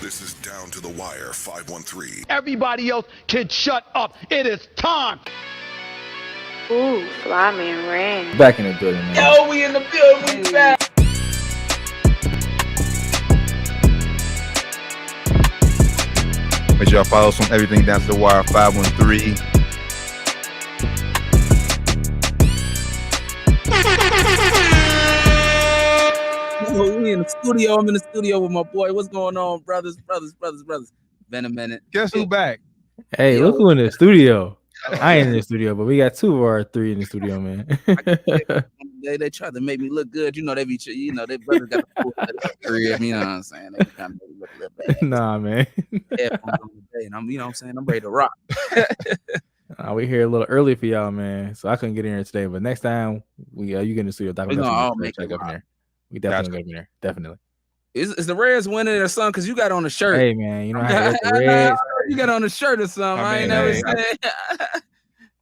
This is Down to the Wire 513. Everybody else can shut up. It is time. Ooh, Fly Man ran. Back in the building, man. Yo, we in the building. We back. Make sure y'all follow us on everything Down to the Wire 513. We in the studio. I'm in the studio with my boy. What's going on, brothers? Been a minute. Guess who back? Hey, look who in the studio. I ain't in the studio, but we got 2 of our 3 in the studio, man. They tried to make me look good. You know, they brothers got the full crib. You know what I'm saying? They kind of make me look a little bad. Nah, man. And I'm, you know what I'm saying? I'm ready to rock. We here a little early for y'all, man. So I couldn't get in here today, but next time you get in the studio, We gonna all make check it up in rock. there. We definitely gonna be there. Definitely. Is the Reds winning or something? Because you got on the shirt. Hey, man, you know how the Reds. You got on the shirt or something. I ain't never said.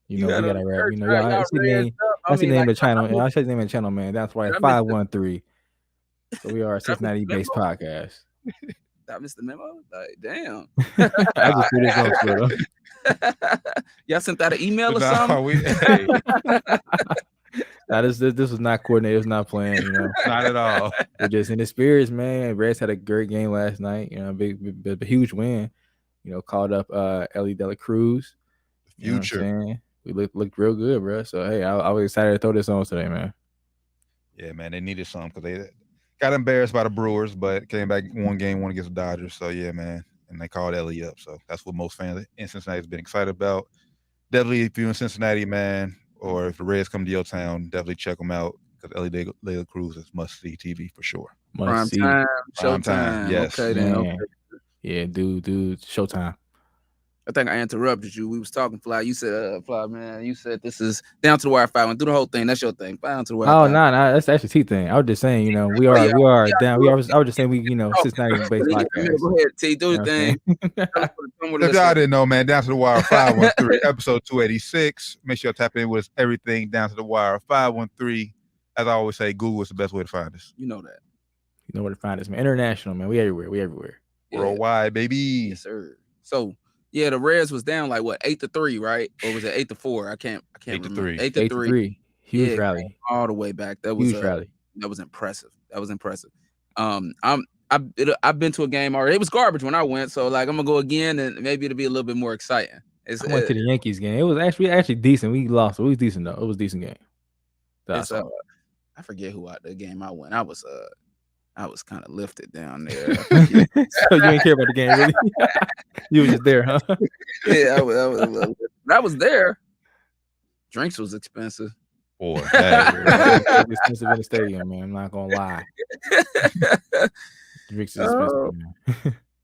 You know, we gotta rap. You know, y'all. That's the name of the channel. I'll show you the name of the channel, man. That's why 513. So we are a Cincinnati-based podcast. I missed the memo. Like, damn. I just threw this on Twitter. Y'all sent out an email or something? Nah, this was not coordinated. It was not planned. You know, Not at all. we're just in the spirits, man. Reds had a great game last night. You know, big huge win. You know, called up Ellie De La Cruz. Future. We looked real good, bro. So hey, I was excited to throw this on today, man. Yeah, man, they needed some because they got embarrassed by the Brewers, but came back one against the Dodgers. So yeah, man, and they called Ellie up. So that's what most fans in Cincinnati has been excited about. Definitely, if you're in Cincinnati, man, or if the Reds come to your town, definitely check them out because Ellie De La Cruz is must-see TV for sure. Prime time, showtime. Yes. Okay, then. Okay. Yeah, dude, showtime. I think I interrupted you. We was talking, Fly. You said, Fly, man, you said this is Down to the Wire 5. Do the whole thing. That's your thing. Down to the Wire 5. Oh, no, that's actually T thing. I was just saying, you know, we are down. I was just saying you know, Cincinnati-based podcast. Go ahead, T. Do your thing. If y'all didn't know, man, Down to the Wire 513, episode 286. Make sure you tap in with us. Everything Down to the Wire 513. As I always say, Google is the best way to find us. You know that. You know where to find us, man. International, man. We everywhere. Yeah. Worldwide, baby. Yes, sir. So, yeah, the Reds was down like what, 8-3, right? Or was it 8-4? I can't 8-3. 8-3. Huge rally. All the way back. That was huge rally. That was impressive. I've been to a game already. It was garbage when I went, so like I'm gonna go again, and maybe it'll be a little bit more exciting. I went to the Yankees game. It was actually decent. We lost. It was decent though. It was a decent game. I forget the game I went. I was kind of lifted down there. So you didn't care about the game, really? You were just there, huh? Yeah, I was there. Drinks was expensive. Boy, it's expensive in the stadium, man. I'm not gonna lie. Drinks is expensive, man.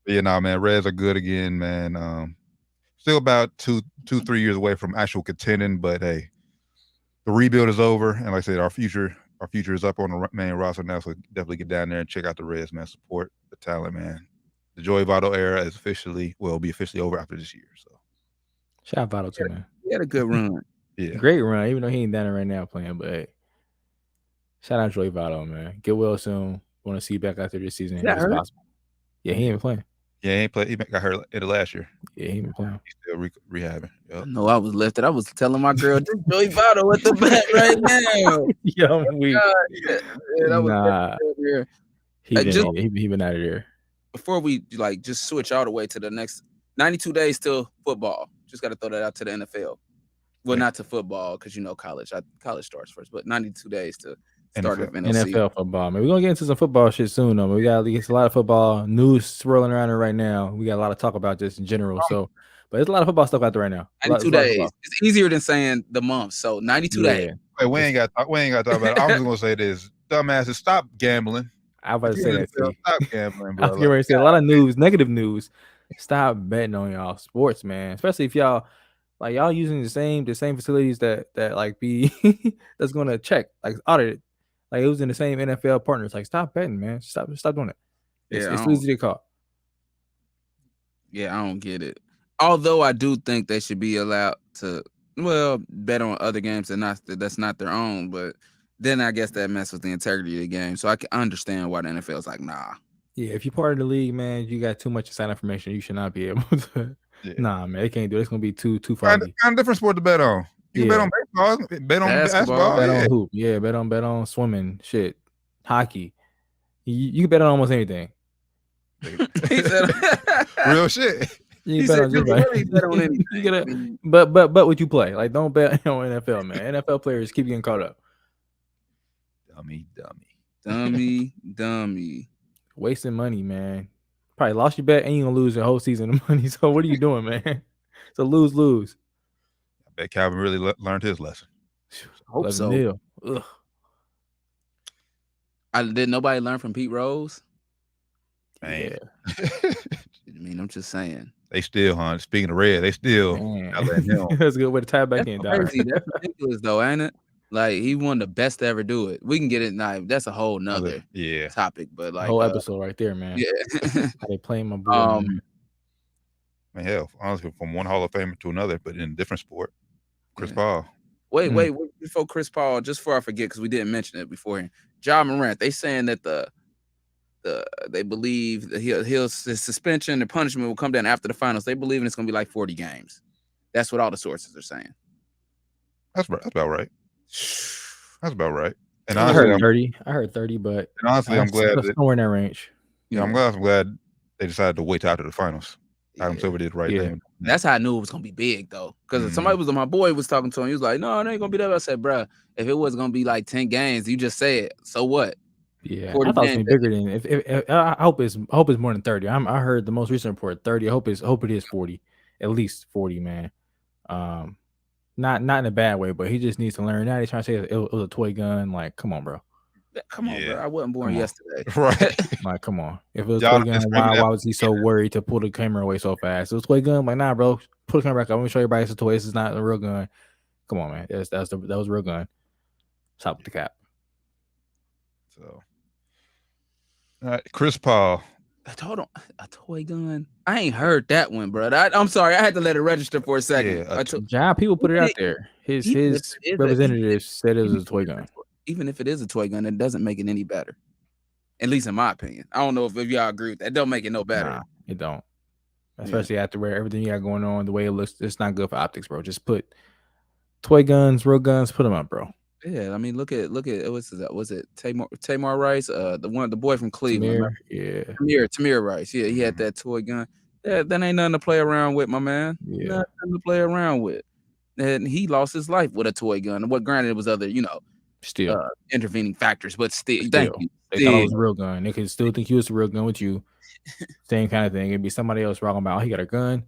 Yeah, man. Reds are good again, man. Still about 2-3 years away from actual contending, but hey, the rebuild is over, and like I said, our future is up on the main roster now. So definitely get down there and check out the Reds, man. Support the talent, man. The Joey Votto era is will be officially over after this year. So shout out Votto too, man. He had a good run. Yeah, great run. Even though he ain't down there right now playing, but hey, shout out Joey Votto, man. Get well soon. Want to see you back after this season as possible. Yeah, he ain't been playing. Yeah, he ain't played. He got hurt in the last year. Yeah, he ain't been playing. He's still rehabbing. Yep. No, I was lifted. I was telling my girl, this Joey Votto at the back right now. Yo, he been out of there. Before we just switch all the way to the next 92 days till football. Just got to throw that out to the NFL. Well, not to football because college. College starts first, but 92 days to start NFL football, man. We're gonna get into some football shit soon, though. We got a lot of football news swirling around it right now. We got a lot of talk about this in general. So, but there's a lot of football stuff out there right now. 92 days. It's easier than saying the month. So 92 days. Hey, we ain't got to talk about it. I'm just gonna say this: dumbasses, stop gambling. I was about to say that. Stop gambling, bro. I was going to say a lot of news, negative news. Stop betting on y'all sports, man. Especially if y'all using the same facilities that be that's gonna check audit. Like it was in the same NFL partners. Like, stop betting, man. Stop doing it. It's easy to call. Yeah, I don't get it. Although I do think they should be allowed to, bet on other games that's not their own. But then I guess that messes with the integrity of the game. So I can understand why the NFL is like, nah, Yeah, if you're part of the league, man, you got too much inside information. You should not be able to. Yeah. Nah, man, they can't do it. It's gonna be too Kind foggy. of different sport to bet on. You can bet Yeah. on baseball, bet on Basketball. basketball. Bet Yeah. on hoop. Yeah, bet on swimming. Shit, hockey. You can bet on almost anything. He said, Real shit. You he can bet said on you just can like really bet on you anything. gotta- I mean, but what you play? Like, don't bet on NFL, man. NFL players keep getting caught up, dummy. wasting money, man. Probably lost your bet and you gonna lose your whole season of money. So what are you doing, man? It's a lose. I bet Calvin really learned his lesson. Hope so. 11-0. Ugh. Did nobody learn from Pete Rose? Man. Yeah. I mean, I'm just saying. They still, huh? Speaking of red, they still Man. not letting him. That's a good way to tie it back in, dog. Crazy. That's ridiculous, though, ain't it? Like, he one of the best to ever do it. We can get it now. That's a whole nother Yeah. topic, but like Whole episode right there, man. Yeah. How they playing my boy. Man. Man, hell, honestly, from one Hall of Famer to another, but in a different sport. Chris Yeah. Paul. Wait, before Chris Paul, just before I forget, because we didn't mention it beforehand. Ja Morant, they saying that they believe that his suspension and punishment will come down after the finals. They believe it's gonna be like 40 games. That's what all the sources are saying. That's about right. That's about right. And I honestly, heard 30. I heard 30, but and honestly, I'm glad that somewhere in that range. I'm glad they decided to wait till after the finals. Adam Silver did the right thing. That's how I knew it was gonna be big though. Because my boy was talking to him. He was like, "No, it ain't gonna be that." I said, "Bruh, if it was gonna be like 10 games, you just say it. So what?" Yeah, I thought it was gonna be bigger than. If I hope it's more than 30. I heard the most recent report 30. I hope it is 40, at least 40, man. Not in a bad way, but he just needs to learn. Now he's trying to say it was a toy gun. Like, come on, bro. Come on, bro. I wasn't born yesterday. Right. Like, come on. If it was a toy gun, why was he so worried to pull the camera away so fast? It was a toy gun. I'm like, nah, bro. Pull the camera back up. I'm gonna show everybody it's a toy. This is not a real gun. Come on, man. That was a real gun. Stop with the cap. So, all right, Chris Paul. Hold on, a toy gun. I ain't heard that one, bro. I'm sorry, I had to let it register for a second. Yeah, people put it out there. His representatives said it was a toy gun. Even if it is a toy gun, it doesn't make it any better. At least in my opinion. I don't know if y'all agree with that. It don't make it no better. Nah, it don't. Especially after where everything you got going on, the way it looks, it's not good for optics, bro. Just put toy guns, real guns, put them up, bro. Yeah, I mean, look at what's that? Was it Tamar Rice? The boy from Cleveland. Tamir Rice. Yeah, he had that toy gun. That ain't nothing to play around with, my man. Yeah, nothing to play around with. And he lost his life with a toy gun. What granted it was other, still intervening factors, but still. Thank you. They thought it was a real gun. They could still think he was a real gun with you. Same kind of thing. It'd be somebody else talking about, oh, he got a gun.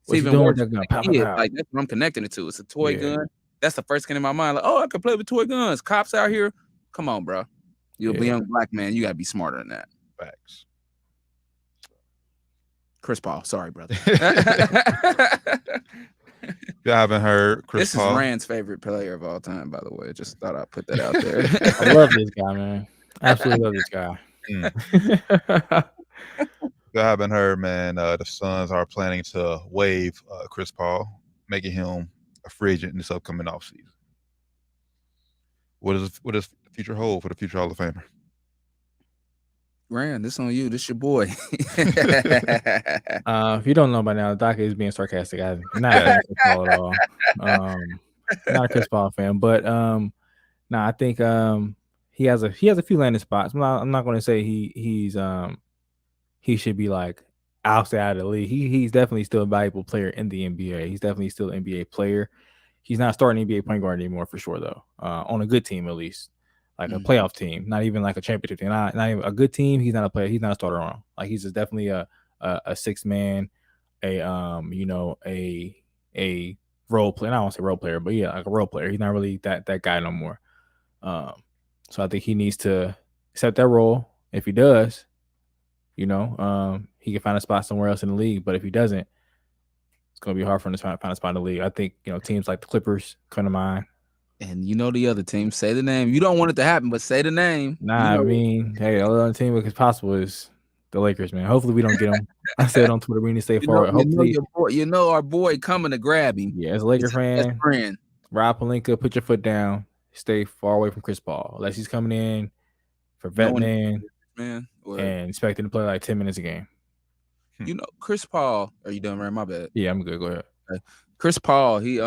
What's he doing with that gun? Like that's what I'm connecting it to. It's a toy gun. That's the first thing in my mind. Like, oh, I can play with toy guns. Cops out here. Come on, bro. You're a young black man. You gotta be smarter than that. Facts. Chris Paul. Sorry, brother. You haven't heard Chris Paul. This is Rand's favorite player of all time, by the way. Just thought I'd put that out there. I love this guy, man. Absolutely love this guy. You haven't heard, man. The Suns are planning to waive Chris Paul, making him a free agent in this upcoming offseason. What does the future hold for the future Hall of Famer? Rand, this on you. This your boy. If you don't know by now, Doc is being sarcastic. I'm not a Chris Paul at all. Not a Chris Paul fan, but I think he has a few landing spots. I'm not going to say he should be like outside of the league. He's definitely still a valuable player in the NBA. He's definitely still an NBA player. He's not starting NBA point guard anymore for sure though. On a good team at least. Like a playoff team, not even like a championship team. Not even a good team. He's not a player. He's not a starter on. Like he's just definitely a 6-man, a role player. I don't want to say role player, but yeah, like a role player. He's not really that guy no more. So I think he needs to accept that role. If he does, he can find a spot somewhere else in the league. But if he doesn't, it's gonna be hard for him to find a spot in the league. I think teams like the Clippers come to mind. And the other team, say the name. You don't want it to happen, but say the name. Nah, I mean, hey, the other team that is possible is the Lakers, man. Hopefully we don't get them. I said on Twitter, we need to stay forward. Hopefully, our boy coming to grab him. Yeah, as a Laker fan, Rob Pelinka, put your foot down. Stay far away from Chris Paul. Unless he's coming in for vet man. and expecting to play like 10 minutes a game. You know, Chris Paul. Are you done, Ryan? My bad. Yeah, I'm good. Go ahead. Okay. Chris Paul. He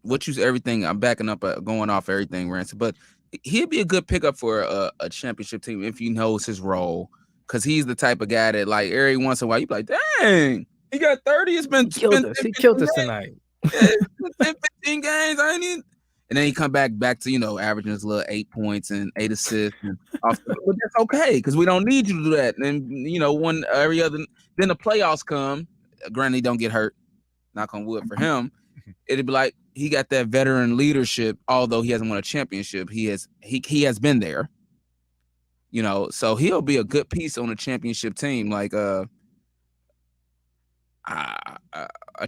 what you everything. I'm backing up, going off everything, Ransom. But he'd be a good pickup for a championship team if he knows his role, because he's the type of guy that like every once in a while you be like, dang, he got 30. It's been He killed us tonight. It's been 15 games. I ain't even. And then he come back to averaging his little 8 points and 8 assists, but that's okay because we don't need you to do that. And when every other then the playoffs come, granted he don't get hurt, knock on wood for him. It'd be like he got that veteran leadership, although he hasn't won a championship. He has been there, so he'll be a good piece on a championship team. Like a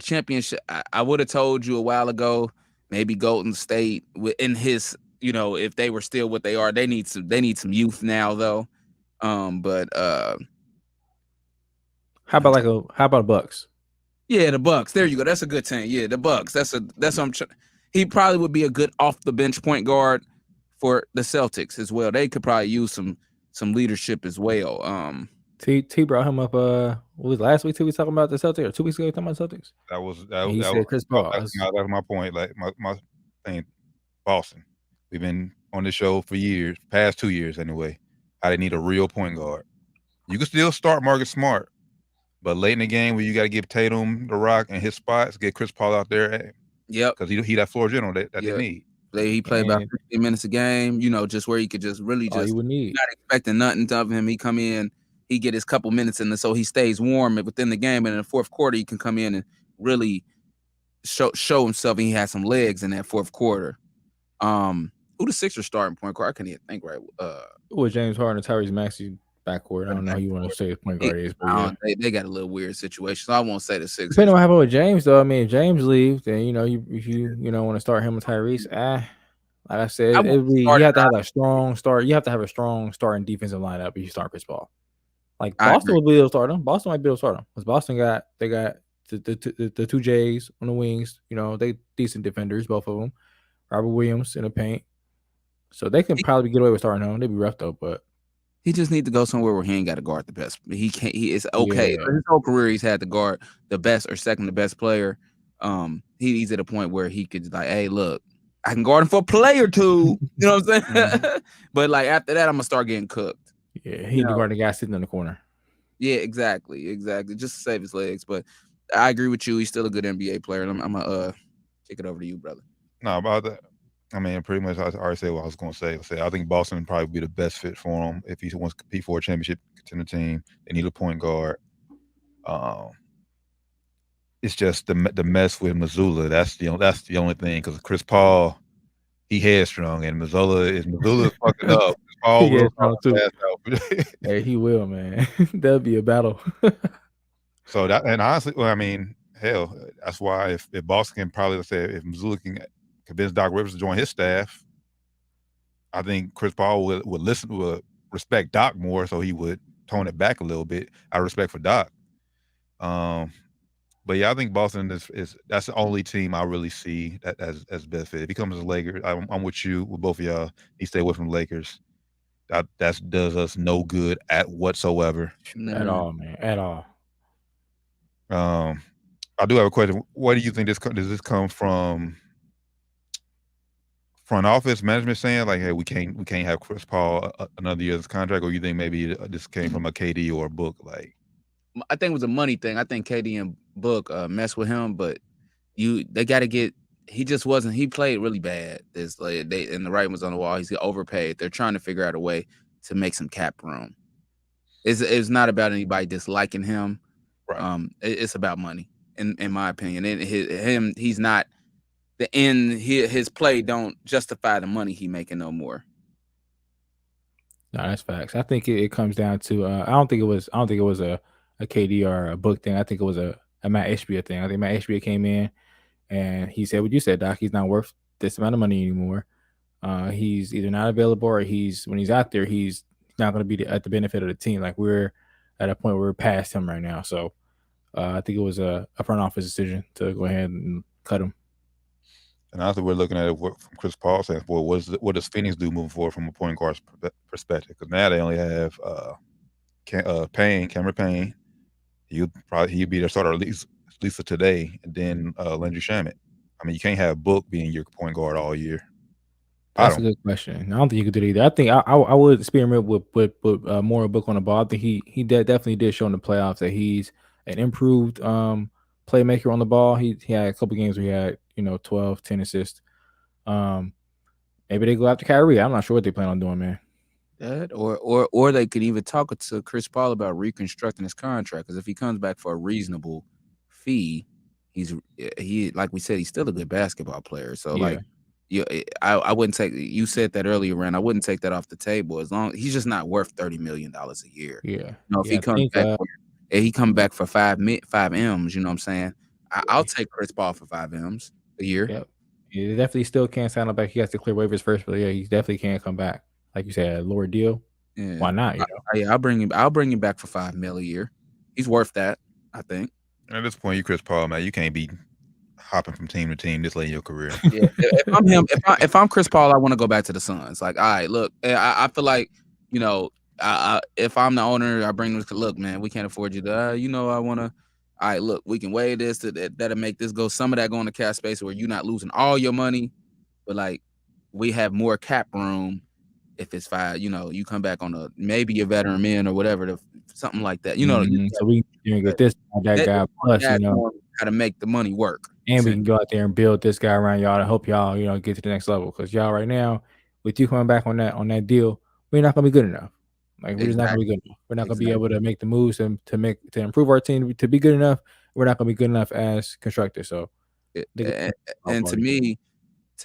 championship. I would have told you a while ago. Maybe Golden State in his, if they were still what they are, they need some youth now though. But how about Bucks? Yeah, the Bucks. There you go. That's a good team. Yeah, the Bucks. That's what I'm. He probably would be a good off the bench point guard for the Celtics as well. They could probably use some leadership as well. T brought him up. What was last week? We talking about the Celtics, or 2 weeks ago? Talking about Celtics. He said Chris Paul. That's my point. Like my thing, Boston. We've been on this show for years, past 2 years anyway. How they need a real point guard. You can still start Marcus Smart, but late in the game where you got to give Tatum the rock and his spots, get Chris Paul out there. Yep, because he that floor general that they need. He played about 15 minutes a game. just where he could just really just. You would need. Not expecting nothing of him. He come in. He get his couple minutes in, so he stays warm within the game. And in the fourth quarter, he can come in and really show himself. And he has some legs in that fourth quarter. Who the Sixers starting point guard? I can't even think right. With James Harden and Tyrese Maxey backcourt. I don't know who you want to say the point guard is, but they got a little weird situation. So I won't say the Sixers. Depending on what happened with James, though. I mean, if James leaves, then if you want to start him with Tyrese, like I said, you have to have a strong start. You have to have a strong starting defensive lineup if you start Chris Paul. Like Boston will be able to start them. Boston might be able to start them because Boston got the two J's on the wings. They decent defenders, both of them. Robert Williams in the paint, so they can probably get away with starting him. They'd be rough though, but he just need to go somewhere where he ain't got to guard the best. He can't. He is okay. Yeah. His whole career, he's had to guard the best or second to best player. He's at a point where he could like, hey, look, I can guard him for a play or two. You know what I'm saying? But like after that, I'm gonna start getting cooked. Yeah, he's the guard the guy sitting in the corner. Yeah, exactly, just to save his legs. But I agree with you. He's still a good NBA player. I'm gonna kick it over to you, brother. No, about that. I mean, pretty much I already said what I was going to say. I think Boston would probably be the best fit for him if he wants to compete for a championship contender team. They need a point guard. It's just the mess with Missoula. That's the only thing because Chris Paul, he headstrong, and Missoula is fucking up. Paul will too. Hey, he will, man. That'll be a battle. So that, and honestly, well, I mean, hell, that's why if Boston can probably, let's say, if Missoula can convince Doc Rivers to join his staff, I think Chris Paul would respect Doc more, so he would tone it back a little bit out of respect for Doc. But yeah, I think Boston is that's the only team I really see that as best fit. If he comes to the Lakers, I'm with you, with both of y'all. He stay away from the Lakers. That does us no good whatsoever. At all, man. At all. I do have a question. What do you think does this come from? Front office management saying like, hey, we can't have Chris Paul another year's contract, or you think maybe this came from a KD or a Book? Like, I think it was a money thing. I think KD and Book messed with him, but they got to get. He just wasn't. He played really bad. And the writing was on the wall. He's overpaid. They're trying to figure out a way to make some cap room. It's not about anybody disliking him. Right. It's about money, in my opinion. And he's not. His play don't justify the money he making no more. No, that's facts. I think it comes down to I don't think it was a KD or a Book thing. I think it was a Matt Ishbia thing. I think Matt Ishbia came in and he said what you said, Doc. He's not worth this amount of money anymore. He's either not available or when he's out there, he's not going to be at the benefit of the team. Like we're at a point where we're past him right now. So I think it was a front office decision to go ahead and cut him. And also, we're looking at it from Chris Paul's standpoint. What does Phoenix do moving forward from a point guard's perspective? Because now they only have Cameron Payne. He'd be their starter at least for today, and then Landry Shamet. I mean, you can't have Book being your point guard all year. That's a good question. I don't think you could do it either. I think I would experiment with more Book on the ball. I think he definitely did show in the playoffs that he's an improved playmaker on the ball. He had a couple games where he had 12, 10 assists. Maybe they go after Kyrie. I'm not sure what they plan on doing, man. That or they could even talk to Chris Paul about reconstructing his contract, because if he comes back for a reasonable fee, he like we said, he's still a good basketball player. So I wouldn't take. You said that earlier, Rand. I wouldn't take that off the table as long he's just not worth $30 million a year. Yeah. If he comes back, he come back for five M's. You know what I'm saying? I'll take Chris Paul for 5 M's a year. Yep. He definitely still can't sign up back. He has to clear waivers first, but yeah, he definitely can't come back. Like you said, a lower deal. Yeah. Why not? I'll bring him back for $5 million a year. He's worth that, I think. At this point, you Chris Paul, man, you can't be hopping from team to team this late in your career. Yeah, if I'm him, if I'm Chris Paul, I want to go back to the Suns. Like, all right, look, I feel like if I'm the owner, I bring them. Look, man, we can't afford you to. I want to. All right, look, we can waive this. That'll make this go. Some of that go in the cap space where you're not losing all your money, but like we have more cap room. If it's 5, you come back on maybe a veteran man or whatever, something like that. So we can get this that guy plus how to make the money work, and we can go out there and build this guy around y'all to help y'all get to the next level. Because y'all right now, with you coming back on that deal, we're not gonna be good enough. Like we're just not gonna be good enough. We're not gonna be able to make the moves to improve our team to be good enough. We're not gonna be good enough as constructors. So, and to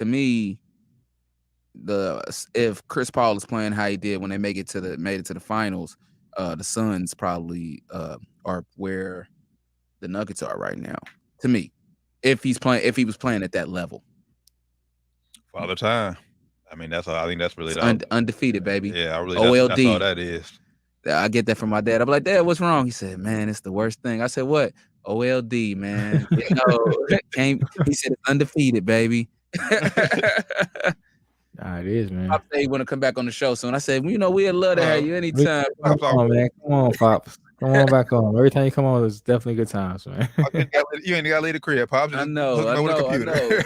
me. If Chris Paul is playing how he did when they made it to the finals, the Suns probably are where the Nuggets are right now. To me, if he was playing at that level, Father Time. I mean, that's all. I think that's really undefeated, baby. Yeah, I really. OLD. That's all that is. I get that from my dad. I'm like, Dad, what's wrong? He said, man, it's the worst thing. I said, what? OLD, man. He said it's undefeated, baby. It is, man. Pop said he want to come back on the show soon. I said, we'd love to have you anytime. Come on, man. Come on, Pops. Come on back on. Every time you come on, it's definitely good times, man. You ain't got to leave the crib, Pops. I know.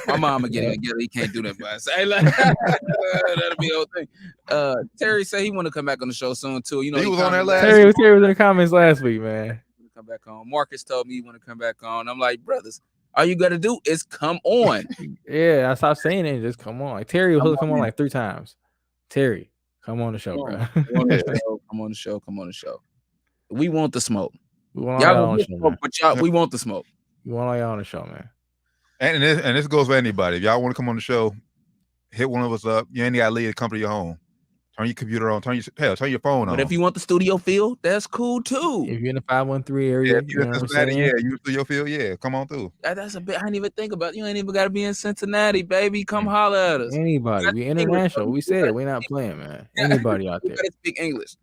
My mama get it. He can't do that by us. Hey, that'll be the whole thing. Terry said he want to come back on the show soon too. He was on there last. Terry was in the comments last week, man. Come back on. Marcus told me he want to come back on. I'm like, brothers, all you got to do is come on. Yeah, I stopped saying it. Just come on. Like Terry will come on like 3 times. Terry, come on the show, bro. Come on the show. We want the smoke. We want y'all on the show, but we want the smoke. We want all y'all on the show, man. And this goes for anybody. If y'all want to come on the show, hit one of us up. You ain't got to leave the company your home. Turn your computer on. Turn your phone on. But if you want the studio feel, that's cool too. If you're in the 513 area, you studio feel, come on through. That's a bit. I didn't even think about. You ain't even got to be in Cincinnati, baby. Come holler at us. Anybody, we international. We said it. We're not playing, man. Anybody out there. You gotta speak English.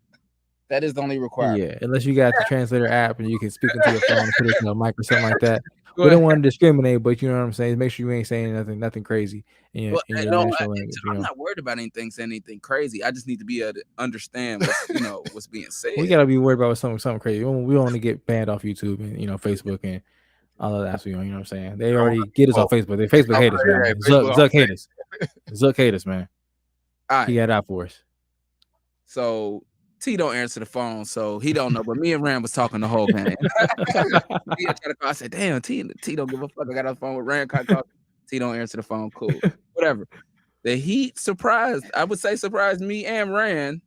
That is the only requirement. Yeah, unless you got the translator app and you can speak into your phone and put it in a mic or something like that. We don't want to discriminate, but you know what I'm saying. Make sure you ain't saying nothing crazy in your national language. I'm not worried about saying anything crazy. I just need to be able to understand what's being said. We gotta be worried about something crazy. We want to get banned off YouTube and Facebook and all of that. So, you know what I'm saying. They already get us on Facebook. They Facebook hate us, man. Zuck hate us. Zuck hate us, man. All right. He got out for us. So T don't answer the phone, so he don't know. But me and Rand was talking the whole game. I said, "Damn, T don't give a fuck." I got on the phone with Rand. T don't answer the phone. Cool, whatever. The Heat surprised me and Rand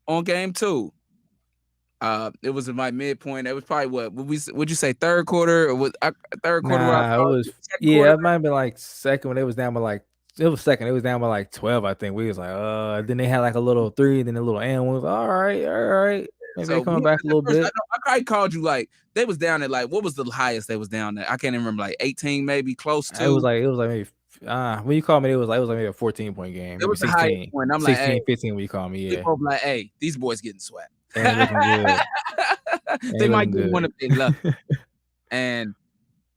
on game 2. It was in my midpoint. It was probably would you say third quarter or was third quarter? Nah, it was it might have been like second when it was down by like. It was second. It was down by like 12, I think. We was like, then they had like a little 3, then a little and was all right. Maybe they coming back a little bit. I called you like they was down at like what was the highest they was down at? I can't even remember, like 18, maybe close to. It was like maybe when you called me, it was like maybe a 14-point game. It was 16, the highest point. I'm 16, like, hey, 15 when you called me. Yeah. People like, hey, these boys getting sweat. They might get one if they love. And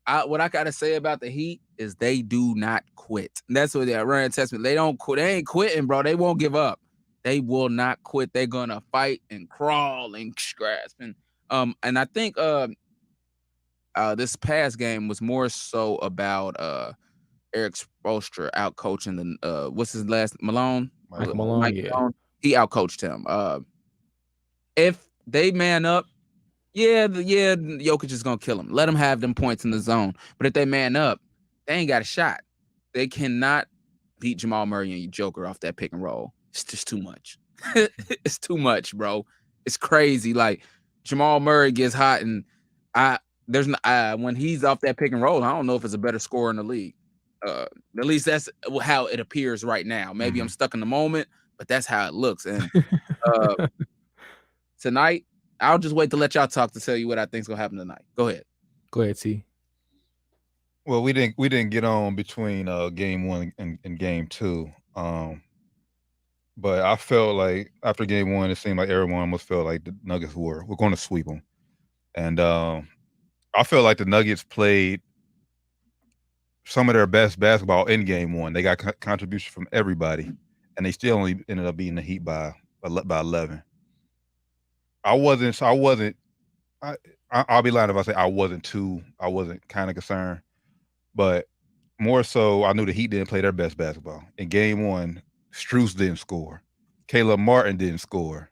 what I gotta say about the Heat is they do not quit. And that's what they're running testament. They don't quit. They ain't quitting, bro. They won't give up. They will not quit. They're gonna fight and crawl and grasp. And I think this past game was more so about Eric Spoelstra out coaching the what's his last Malone? Mike Malone, yeah. Malone. He outcoached him. If they man up, Jokic is gonna kill him. Let him have them points in the zone. But if they man up, they ain't got a shot. They cannot beat Jamal Murray and Joker off that pick and roll. It's just too much. It's too much, bro. It's crazy. Like Jamal Murray gets hot, and when he's off that pick and roll, I don't know if it's a better scorer in the league. At least that's how it appears right now. Maybe I'm stuck in the moment, but that's how it looks. And tonight, I'll just wait to let y'all talk to tell you what I think's gonna happen tonight. Go ahead, T. Well, we didn't get on between game 1 and game 2. But I felt like after game 1, it seemed like everyone almost felt like the Nuggets were going to sweep them. And I felt like the Nuggets played some of their best basketball in game 1. They got contribution from everybody, and they still only ended up beating the Heat by 11. I'll be lying if I say I wasn't kind of concerned, but more so I knew the Heat didn't play their best basketball. In game 1, Strus didn't score. Caleb Martin didn't score.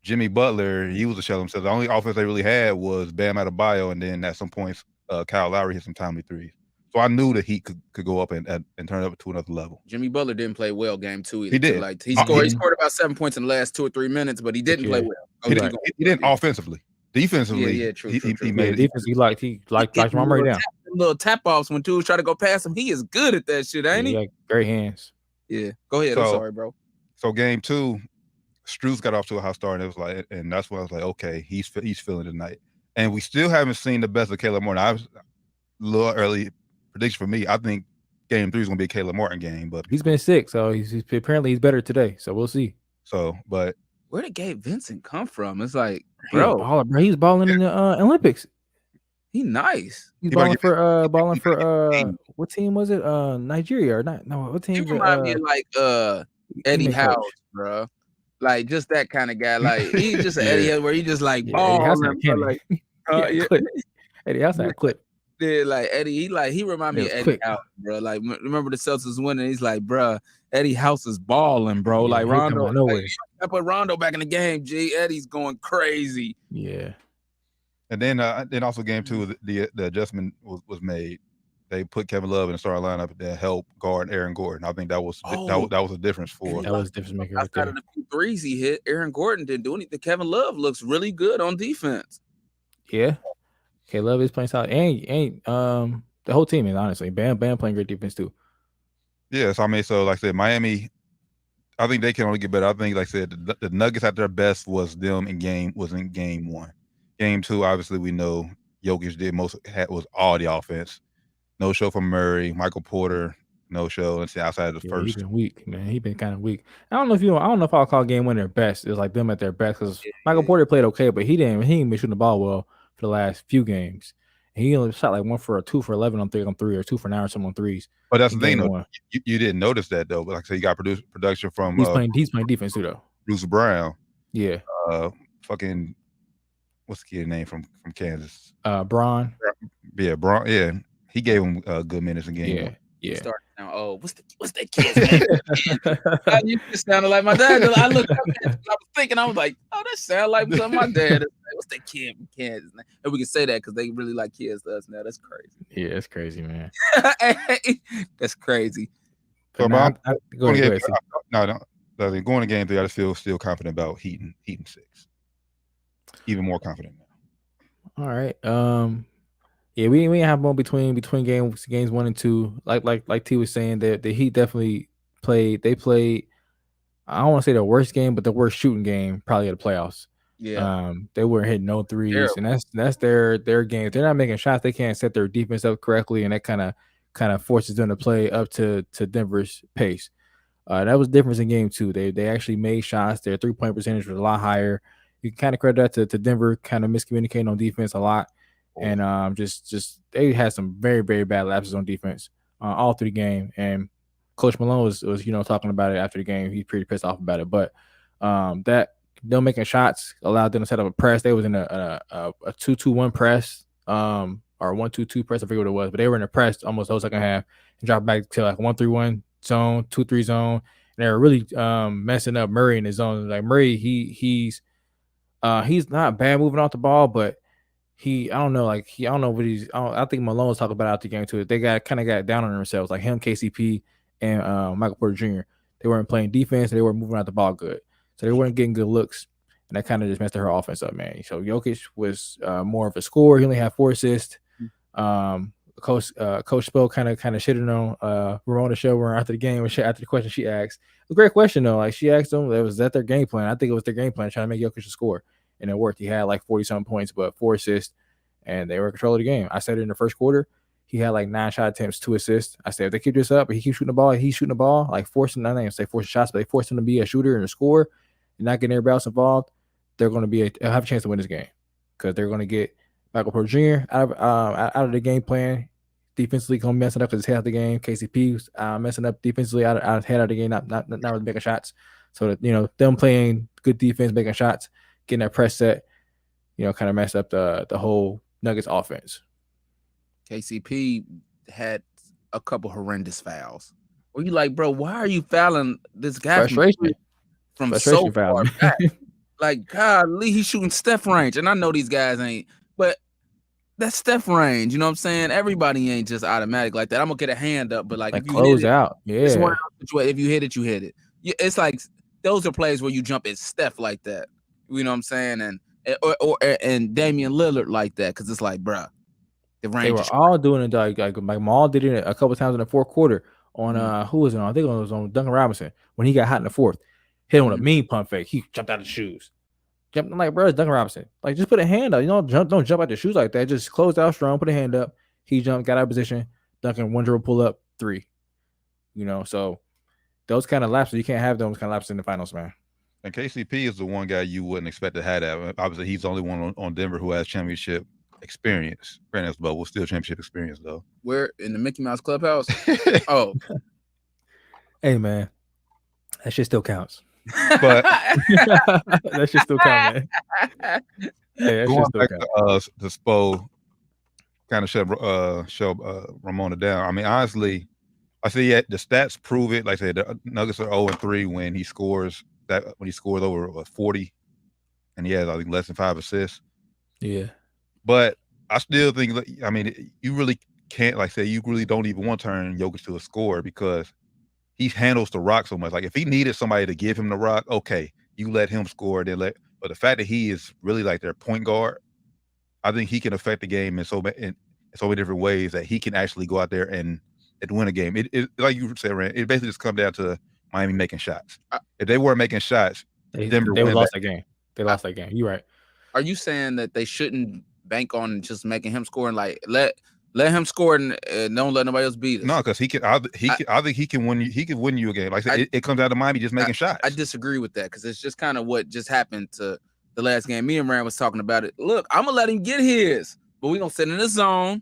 Jimmy Butler, he was a shell himself. The only offense they really had was Bam Adebayo, and then at some points, Kyle Lowry hit some timely threes. So I knew the Heat could go up and turn it up to another level. Jimmy Butler didn't play well game 2 either. He did. Like he scored about 7 points in the last 2 or 3 minutes, but he didn't play well. He didn't offensively. Defensively, true. He made it. Defense, he liked Jamal Murray down. Little tap offs when dudes try to go past him. He is good at that shit, ain't he? Got great hands. Yeah. Go ahead. I'm sorry, bro. So game 2, Strus got off to a hot start, and it was like, and that's when I was like, okay, he's feeling tonight. And we still haven't seen the best of Caleb Martin. I was a little early prediction for me. I think game 3 is going to be a Caleb Martin game, but he's been sick, so he's better today. So we'll see. So, but where did Gabe Vincent come from? It's like, bro, he's balling in the Olympics. He nice. He's balling for what team was it? Nigeria or not? No, what team? He remind me of like Eddie House, bro. Like just that kind of guy. Like he's just an Eddie House where he just like balling. Eddie House had a clip. Yeah, like Eddie, he remind me of Eddie House, bro. Like remember the Celtics winning? He's like, bro, Eddie House is balling, bro. Yeah, like Rondo, I put Rondo back in the game. G, Eddie's going crazy. Yeah. And then also game 2, the adjustment was made. They put Kevin Love in the starting lineup to help guard Aaron Gordon. I think that was a difference for. That was a difference maker. Outside of the few threes he hit, Aaron Gordon didn't do anything. Kevin Love looks really good on defense. Yeah. Okay, Love is playing solid. And the whole team is honestly. Bam playing great defense too. Yes, I mean, so like I said, Miami, I think they can only get better. I think, like I said, the Nuggets at their best was in game 1. Game 2, obviously, we know Jokic was all the offense. No show from Murray, Michael Porter, no show. Let's see, outside of the first. He's been weak, man. He's been kind of weak. I don't know if I'll call game 1 their best. It's like them at their best because Michael Porter played okay, but he ain't been shooting the ball well for the last few games. He only shot like 1 for 2 for 11 on 3 or 2 for 9 or something on threes. But that's the thing, though. You didn't notice that though. But like I said, you got production from. He's playing defense too, though. Bruce Brown. Yeah. Fucking. What's the kid's name from Kansas? Braun. Yeah, Braun. Yeah, he gave him good minutes in game 1. Yeah. Starting now. Oh, what's that kid's name? You just sounded like my dad. I looked up and I was thinking, I was like, oh, that sounds like something my dad is. What's that kid from Kansas? And we can say that because they really like kids to us now. That's crazy. Yeah, that's crazy, man. That's crazy. So going to game 3, I just feel still confident about Heat and 6. Even more confident now. All right. Yeah, we didn't have one between games 1 and 2. Like T was saying, that the Heat definitely played. They played. I don't want to say the worst game, but the worst shooting game probably of the playoffs. Yeah. They weren't hitting no threes, and that's their game. If they're not making shots, they can't set their defense up correctly, and that kind of forces them to play up to Denver's pace. That was the difference in game 2. They actually made shots. Their 3-point percentage was a lot higher. You can kind of credit that to Denver kind of miscommunicating on defense a lot. And just they had some very, very bad lapses on defense all through the game. And Coach Malone was talking about it after the game. He's pretty pissed off about it. But that them making shots allowed them to set up a press. They was in a 2-2-1 press, or 1-2-2 press. I forget what it was, but they were in a press almost the whole second half and dropped back to like 1-3-1 zone, 2-3 zone. And they were really messing up Murray in his zone. Like Murray, he's not bad moving off the ball, but I don't know what I think Malone was talking about out the game too. They kind of got down on themselves, like him, KCP, and Michael Porter Jr. They weren't playing defense. They weren't moving out the ball good. So they weren't getting good looks, and that kind of just messed her offense up, man. So Jokic was more of a scorer. He only had 4 assists. Coach Spo kind of shitted on Ramona Shelburne after the game, after the question she asked. It was a great question though. Like she asked them, was that their game plan? I think it was their game plan, trying to make Jokic score, and it worked. He had like 40-something points, but 4 assists, and they were in control of the game. I said it in the first quarter. He had like 9 shot attempts, 2 assists. I said, if they keep this up, he keeps shooting the ball, like forcing, I think I say forcing shots, but they force him to be a shooter and a scorer and not getting everybody else involved, they're going to have a chance to win this game because they're going to get Michael Porter Jr. out of the game plan. Defensively, going to mess it up because it's head of the game. KCP messing up defensively out of the game, not really making shots. So that, them playing good defense, making shots, getting that press set, kind of messed up the whole Nuggets offense. KCP had a couple horrendous fouls. Where you like, bro, why are you fouling this guy from so far back? Like, golly, he's shooting Steph range. And I know these guys ain't, but that's Steph range. You know what I'm saying? Everybody ain't just automatic like that. I'm going to get a hand up, but like if you close hit it, out. Yeah. If you hit it, you hit it. It's like those are plays where you jump at Steph like that. You know what I'm saying? And Damian Lillard like that because it's like, bruh. They were all doing it like Maul did it a couple of times in the fourth quarter on who was it on? I think it was on Duncan Robinson when he got hot in the fourth. Hit on a mean pump fake. He jumped out of the shoes. I'm like, bro, it's Duncan Robinson. Like, just put a hand up. Don't jump out the shoes like that. Just close out strong, put a hand up. He jumped, got out of position. Duncan, 1-dribble pull up, 3. So those kind of lapses, you can't have those kind of lapses in the finals, man. And KCP is the one guy you wouldn't expect to have that. Obviously, he's the only one on Denver who has championship experience. Granted, but we'll still championship experience though. Where in the Mickey Mouse Clubhouse? Oh, hey man, that shit still counts. But that shit still counts, man. Hey, that shit still counts. The Spo kind of show Ramona down. I mean, honestly, I see the stats prove it. Like I said, the Nuggets are 0-3 when he scores over 40, and he has I think less than 5 assists. Yeah. But I still think, I mean, you really can't, like say, you really don't even want to turn Jokic to a scorer because he handles the rock so much. Like if he needed somebody to give him the rock, okay, you let him score. But the fact that he is really like their point guard, I think he can affect the game in so many different ways that he can actually go out there and win a game. It like you said, Rand, it basically just comes down to Miami making shots. If they weren't making shots, Denver they lost that game. They lost that game. You're right. Are you saying that they shouldn't bank on just making him score and like let him score and don't let nobody else beat us? No, because I think he can win you. He can win you a game. Like I said, it comes down to Miami just making shots. I disagree with that because it's just kind of what just happened to the last game. Me and Rand was talking about it. Look, I'm gonna let him get his, but we're gonna sit in the zone,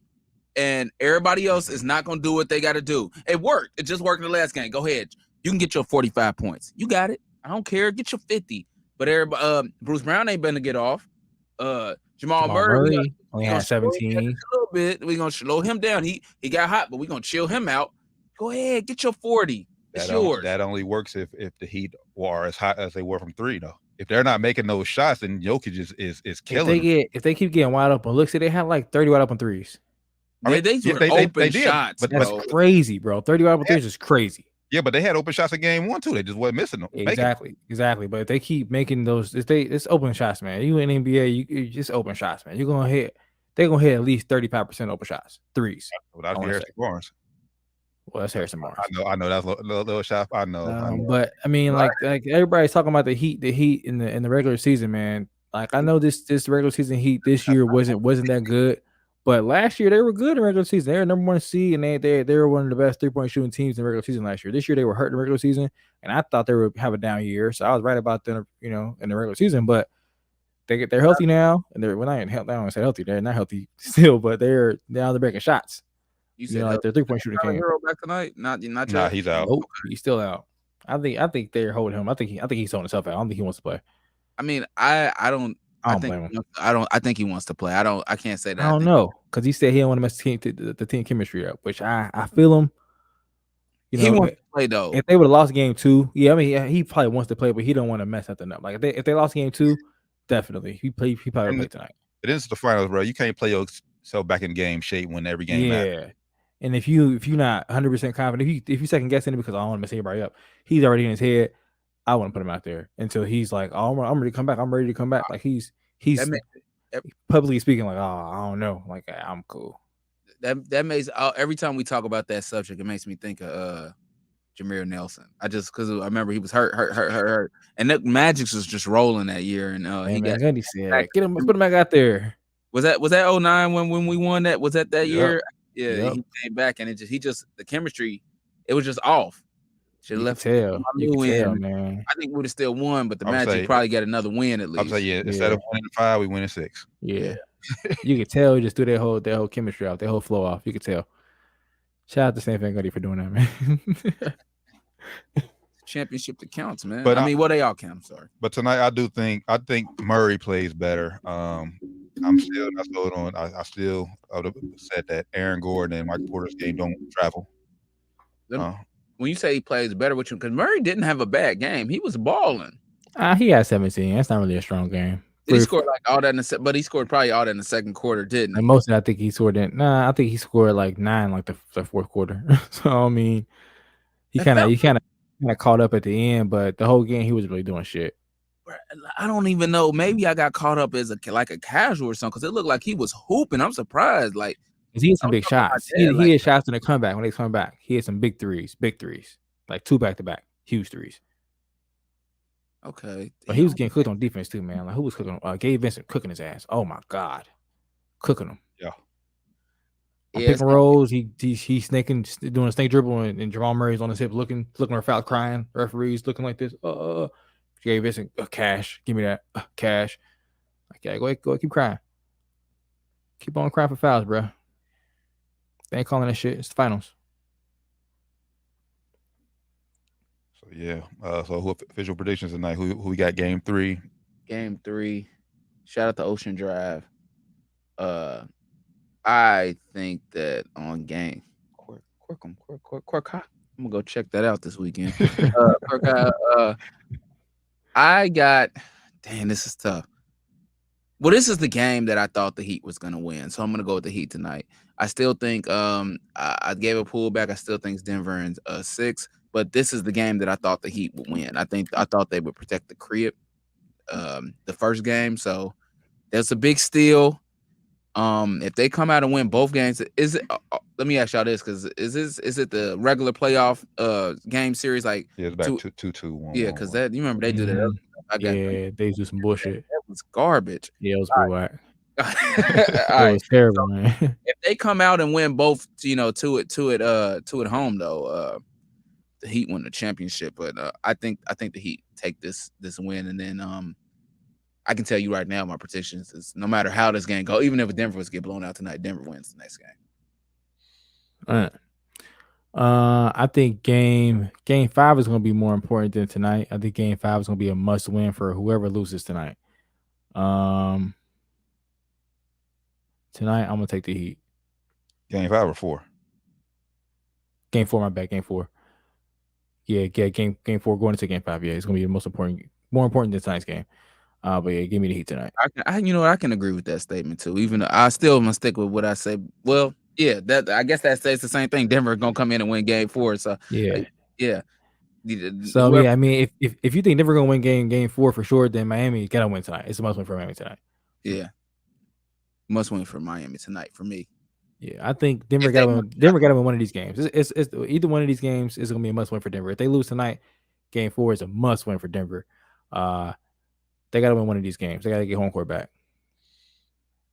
and everybody else is not gonna do what they got to do. It worked. It just worked in the last game. Go ahead. You can get your 45 points. You got it. I don't care. Get your 50. But everybody, Bruce Brown ain't been to get off. Jamal Murray only had 17. A little bit. We're gonna slow him down. He got hot, but we're gonna chill him out. Go ahead, get your 40. It's yours. That only works if the Heat are as hot as they were from 3, though. If they're not making those shots, then Jokic is killing. If they keep getting wide open looks, they had like 30 wide open threes. I mean, they open shots, but that's crazy, bro. 30 wide open threes is crazy. Yeah, but they had open shots in game 1 too. They just wasn't missing them. Exactly. But if they keep making those, it's open shots, man. You in NBA, you just open shots, man. They're gonna hit at least 35% open shots, threes. Without Harrison Barnes. Well, that's Harrison Barnes. I know that's a little shot. I know. But I mean, like everybody's talking about the Heat in the regular season, man. Like I know this regular season Heat this year wasn't that good. But last year they were good in regular season. They were number 1 seed, and they were one of the best 3-point shooting teams in regular season last year. This year they were hurt in the regular season, and I thought they would have a down year. So I was right about them, in the regular season. But they're healthy now, and they're not even healthy. I don't want to say healthy. They're not healthy still, but they're making shots. You You said know, like their 3-point shooting Tyler came. Hero back tonight? Not Nah, yet. he's out. Nope, he's still out. I think they're holding him. I think he's holding himself out. I don't think he wants to play. I mean, I don't. I don't blame him. I think he wants to play. I can't say that. I don't know because he said he don't want to mess the team chemistry up, which I feel him. You know, he wants to play though. If they would have lost game 2, yeah, I mean, he probably wants to play, but he don't want to mess something up. Like if they lost game 2, definitely he probably would play tonight. It is the finals, bro. You can't play yourself back in game shape when every game matters. And if you're not 100% confident, if you second guessing it because I don't want to mess anybody up, he's already in his head. I wouldn't put him out there until he's like, oh, I'm ready to come back. I'm ready to come back. Like he's publicly speaking, like, oh, I don't know, like I'm cool. That makes every time we talk about that subject, it makes me think of Jameer Nelson. Because I remember he was hurt, and that Magic was just rolling that year, and he got said, get him, put him back out there. Was that 09 when we won that? Was that year? Yeah, He came back, and the chemistry, it was just off. Should have left. You can tell, man. I think we would have still won, but the Magic probably got another win at least. I'm saying, instead of winning 5, we win in 6. Yeah. You could tell he just threw their whole chemistry off, their whole flow off. You could tell. Shout out to San Fangodi for doing that, man. Championship that counts, man. But I mean, they all count. I'm sorry. But tonight, I think Murray plays better. I'm still not sold on. I still would have said that Aaron Gordon and Michael Porter's game don't travel. When you say he plays better, because Murray didn't have a bad game, he was balling. He had 17. That's not really a strong game. He scored like all that but he scored probably all that in the second quarter, didn't he? And most of it, I think he scored in. I think he scored like 9, like the fourth quarter. So I mean, he kind of caught up at the end, but the whole game he was really doing shit. I don't even know. Maybe I got caught up as a casual or something because it looked like he was hooping. I'm surprised. Like he had some big shots. He had shots in the comeback when they come back. He had some big threes, like 2 back-to-back, huge threes. Okay, but he was getting cooked on defense too, man. Like who was cooking? Gabe Vincent cooking his ass. Oh my god, cooking him. Yeah. Pick and rolls. He's snaking, doing a snake dribble, and Jamal Murray's on his hip, looking for foul, crying. Referees looking like this. Gabe Vincent, cash. Give me that cash. Okay, go ahead, keep crying. Keep on crying for fouls, bro. They ain't calling that shit. It's the finals. So yeah. So who official predictions tonight? Who we got? Game 3. Game 3. Shout out to Ocean Drive. I think that on game I'm gonna go check that out this weekend. I got. Damn, this is tough. Well, this is the game that I thought the Heat was gonna win, so I'm gonna go with the Heat tonight. I still think I gave a pullback. I still think it's Denver in 6, but this is the game that I thought the Heat would win. I thought they would protect the crib, the first game. So that's a big steal. If they come out and win both games, is it? Let me ask y'all this, because is it the regular playoff game series? Like it's back 2-2-1. Yeah, because you remember they do that. They do some bullshit. That was garbage. Yeah, it was pretty whack. It was terrible, man. If they come out and win both, two at home though, the Heat win the championship. But I think the Heat take this win, and then I can tell you right now, my predictions is no matter how this game go, even if Denver was get blown out tonight, Denver wins the next game. All right. I think game 5 is going to be more important than tonight. I think game 5 is going to be a must win for whoever loses tonight. Tonight I'm going to take the Heat. Game 5 or 4? Game 4, my bad. Game 4. Yeah, game 4 going into game 5. Yeah, it's going to be the more important than tonight's game. But yeah, give me the Heat tonight. I can agree with that statement too. Even though I still must stick with what I say. Well, yeah, I guess that says the same thing. Denver gonna come in and win game 4. So yeah. So yeah, I mean, if you think Denver gonna win game 4 for sure, then Miami gotta win tonight. It's a must win for Miami tonight. Yeah, must win for Miami tonight for me. Yeah, I think Denver gotta win one of these games. It's either one of these games is gonna be a must win for Denver. If they lose tonight, game 4 is a must win for Denver. They got to win one of these games. They got to get home court back.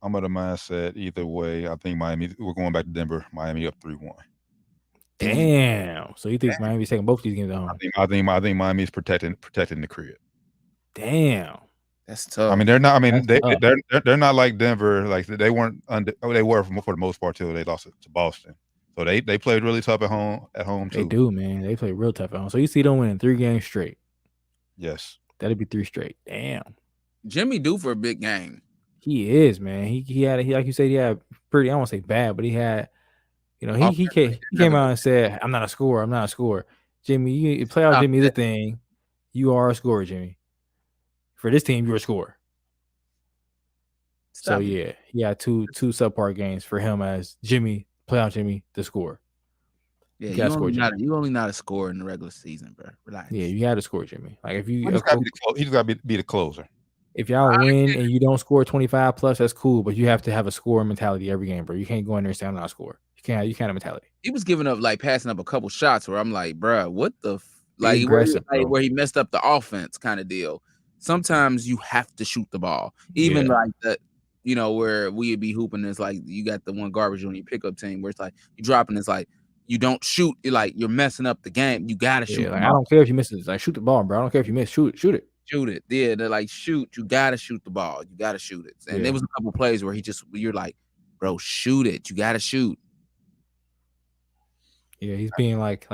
I'm of the mindset either way. I think we're going back to Denver. Miami up 3-1. Damn. So you think Miami's taking both these games at home? I think Miami's protecting the crib. Damn. That's tough. I mean, they're not. I mean, That's tough. they're not like Denver. Like they weren't. They were for the most part till they lost to Boston. So they played really tough at home too. They do, man. They play real tough at home. So you see them winning 3 games straight. Yes. That'd be 3 straight. Damn. Jimmy due for a big game. He is, man. He like you said, he had pretty. I won't say bad, but he had. You know, he came out and said, "I'm not a scorer. I'm not a scorer." Jimmy, playoff Jimmy is a thing. You are a scorer, Jimmy. For this team, you're a scorer. So yeah, he had two subpar games for him as Jimmy, playoff Jimmy, the scorer. Yeah, you only not a scorer in the regular season, bro. Relax. Yeah, you had to score, Jimmy. Like if you, He's got to be the closer. If y'all win and you don't score 25 plus, that's cool. But you have to have a scorer mentality every game, bro. You can't go in there and say I'm not a scorer. You can't have a mentality. He was giving up passing up a couple shots where I'm like, bro, what the where he messed up the offense kind of deal. Sometimes you have to shoot the ball, even like that. You know, where we'd be hooping is like you got the one garbage on your pickup team where it's like you dropping, it's like you don't shoot, you're messing up the game. You gotta shoot. I don't care if you miss it. Like shoot the ball, bro. I don't care if you miss. Shoot it. Shoot it. Yeah, they're like shoot. You gotta shoot the ball. You gotta shoot it. And there was a couple plays where you're like, bro, shoot it. You gotta shoot. Yeah, he's being like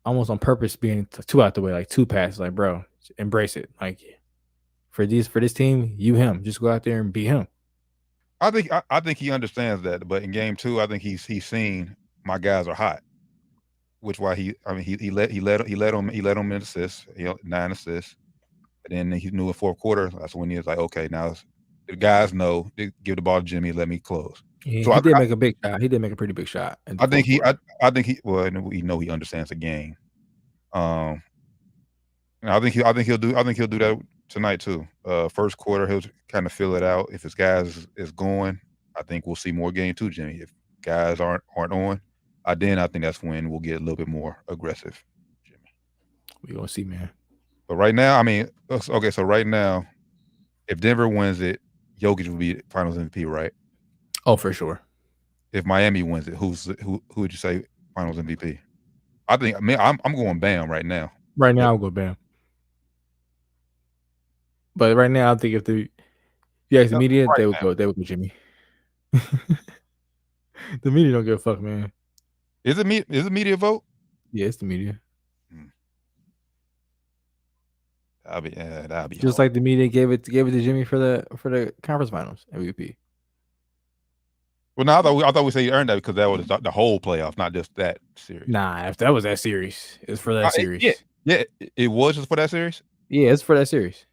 almost on purpose, being too out the way, like 2 passes. Like, bro, embrace it. Like for this team, you just go out there and beat him. I think he understands that, but in game 2, I think he's seen my guys are hot, which why he led him in assists, 9 assists, and then he knew in 4th quarter that's when he was like, okay, now the guys know, give the ball to Jimmy, let me close. Yeah, so he did make a big shot. He did make a pretty big shot. I think he understands the game. I think he'll do that tonight too. 1st quarter, he'll kind of fill it out. If his guys is going, I think we'll see more game 2, Jimmy. If guys aren't on, I think that's when we'll get a little bit more aggressive, Jimmy. We're gonna see, man. But right now, I mean, okay. So right now, if Denver wins it, Jokic will be Finals MVP, right? Oh, for sure. If Miami wins it, who would you say Finals MVP? I'm going Bam right now. Right now, I'll go Bam. But right now, I think if the media, they would go Jimmy. The media don't give a fuck, man. Is it media vote? Yeah, it's the media. That'll be just hard. Like the media gave it to Jimmy for the conference finals MVP. Well, no, I thought we said he earned that because that was the whole playoff, not just that series. Nah, if that was that series, it's for that series. Yeah, it was just for that series. Yeah, it's for that series.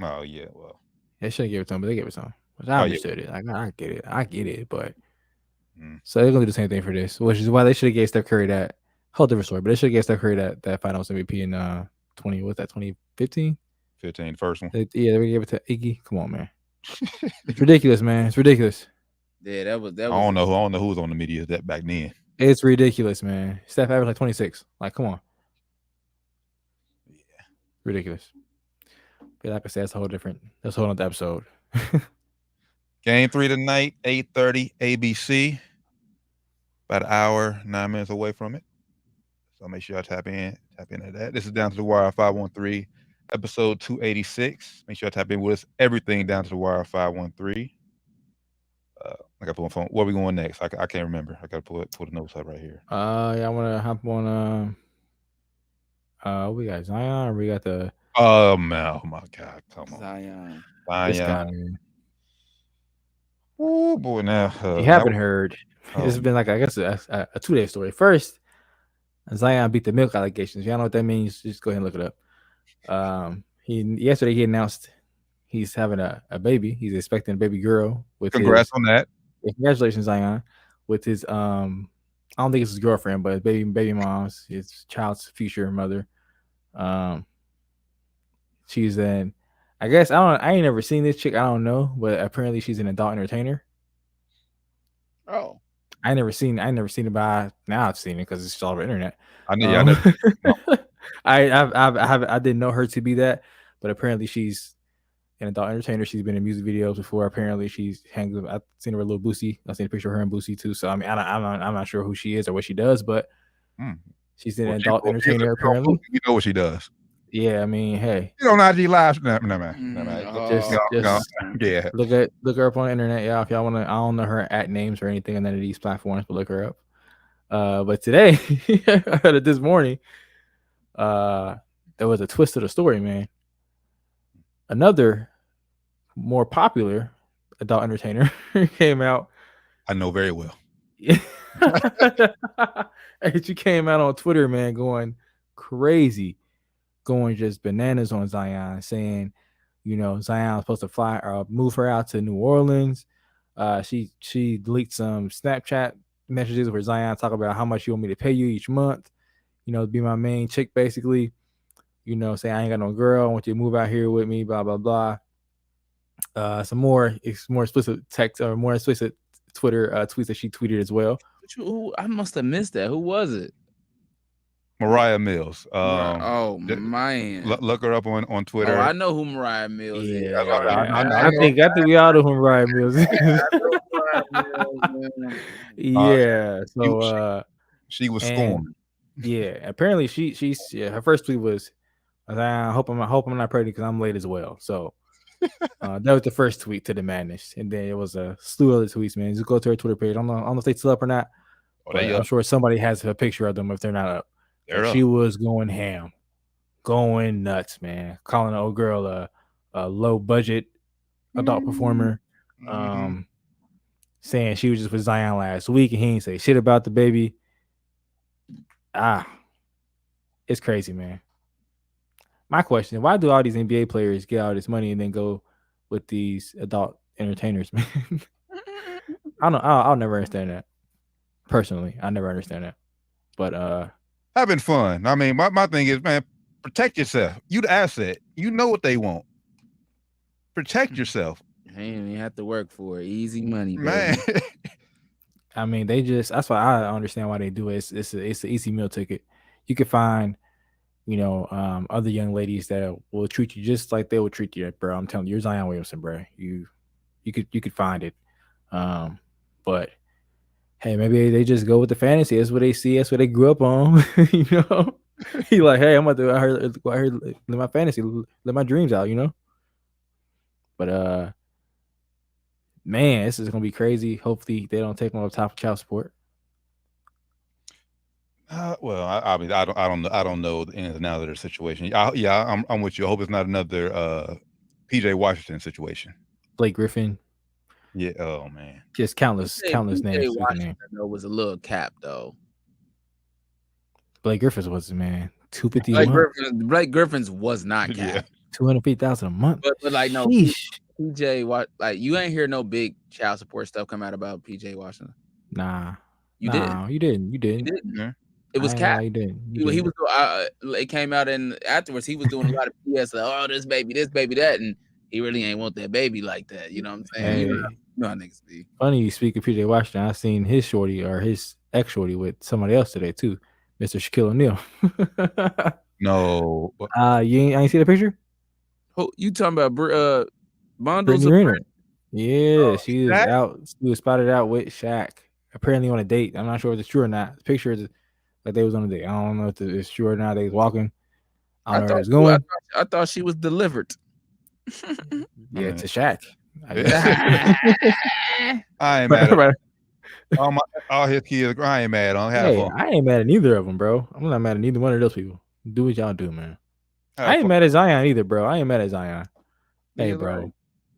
Oh yeah, well, they shouldn't give it to him, but they gave it to him. Which I understood it. Like I get it, but so they're gonna do the same thing for this, which is why they should have gave Steph Curry that whole different story. But they should have gave Steph Curry that Finals MVP in 2015? 15, first one. They gave it to Iggy. Come on, man. It's ridiculous, man. It's ridiculous. Yeah, that was. I don't know who was on the media that back then. It's ridiculous, man. Steph averaged like 26. Like, come on. Yeah, ridiculous. But like I said, that's a whole other episode. Game 3 tonight, 8:30 ABC. About an hour, 9 minutes away from it. So make sure y'all tap into that. This is Down to the Wire 513, episode 286. Make sure y'all tap in with us. Everything Down to the Wire 513. I got to pull my phone. Where are we going next? I can't remember. I got to pull the notes up right here. I want to hop on. We got Zion. Or we got the. Oh my God! Come on, Zion. This guy, man. Oh boy! Now you haven't heard. It's been like, I guess, a 2-day story. First, Zion beat the milk allegations. Y'all know what that means? Just go ahead and look it up. Yesterday he announced he's having a baby. He's expecting a baby girl. Congrats on that. Congratulations, Zion. With his I don't think it's his girlfriend, but baby mom's his child's future mother. She's an, I guess I ain't never seen this chick. I don't know, but apparently she's an adult entertainer. Oh, I never seen it, but now I've seen it because it's all over the internet. I know. I didn't know her to be that, but apparently she's an adult entertainer. She's been in music videos before. Apparently she's hangs with. I've seen her with Lil Boosie. I've seen a picture of her and Boosie too. So I mean, I'm not sure who she is or what she does, but she's an adult entertainer apparently. You know what she does. Yeah, I mean, hey, Get on IG Live. No, man. just Yeah. look her up on the internet. Yeah, if y'all want to, I don't know her at names or anything on none of these platforms, but look her up. But today, I heard it this morning. There was a twist to the story, man. Another more popular adult entertainer came out. I know very well. She came out on Twitter, man, going crazy, going just bananas on Zion, saying, you know, Zion's supposed to fly or move her out to New Orleans. She leaked some Snapchat messages where Zion talk about how much you want me to pay you each month, you know, be my main chick, basically. You know, say I ain't got no girl, I want you to move out here with me, blah blah blah. Some more explicit text or more explicit Twitter tweets that she tweeted as well. I must have missed that. Who was it? Mariah Mills. Man. Look her up on Twitter. Oh, I know who Mariah Mills is. Yeah, I think we all know who Mariah Mills is. Yeah. So she was scorned. Yeah, apparently she's her first tweet was, I hope I'm not pregnant because I'm late as well. So that was the first tweet to the madness, and then it was a slew of other tweets. Man, just go to her Twitter page. I don't know if they still up or not. But I'm sure somebody has a picture of them if they're not up. She was going ham, going nuts, man. Calling an old girl a low budget adult performer. Saying she was just with Zion last week and he didn't say shit about the baby. It's crazy, man. My question: why do all these NBA players get all this money and then go with these adult entertainers, man? I don't know. I'll never understand that. Personally, I never understand that. But having fun. I mean, my thing is, man, protect yourself. You the asset. You know what they want. Protect yourself. You have to work for it. Easy money, man. I mean, that's why I understand why they do it. It's an easy meal ticket. You can find, you know, other young ladies that will treat you just like they would treat you, bro. I'm telling you, you're Zion Williamson, bro. You could find it. But hey, maybe they just go with the fantasy. That's what they see. That's what they grew up on. You know, he like, hey, I'm about to I heard live my fantasy, live my dreams out. You know, but man, this is gonna be crazy. Hopefully, they don't take them off top of child support. Well, I mean, I don't know the ins and outs of their situation. I'm with you. I hope it's not another PJ Washington situation. Blake Griffin. Yeah. Oh man. Just countless names. Washington was a little cap though. Blake Griffin's was, man, $250. Blake Griffin's was not cap. $250,000 a month. But like no. Sheesh. PJ, like you ain't hear no big child support stuff come out about PJ Washington. Nah, you didn't. You didn't. Yeah. It was cap. You didn't. He was. It came out and afterwards he was doing a lot of PS. Like, oh, this baby, that, and he really ain't want that baby like that. You know what I'm saying? Hey, you know how niggas be. Funny you speak of PJ Washington. I seen his shorty or his ex shorty with somebody else today too, Mr. Shaquille O'Neal. No. I ain't see the picture. Oh, you talking about Bundles? Yeah, she was out. She was spotted out with Shaq, apparently on a date. I'm not sure if it's true or not. The picture is like they was on a date. I don't know if it's true or not. They was walking. I don't know where it's going. I thought she was delivered. Yeah, to Shaq. I ain't mad at all his kids. I ain't mad on. I ain't mad at neither of them, bro. I'm not mad at neither one of those people. Do what y'all do, man. I ain't mad at Zion either, bro. I ain't mad at Zion. Hey, bro,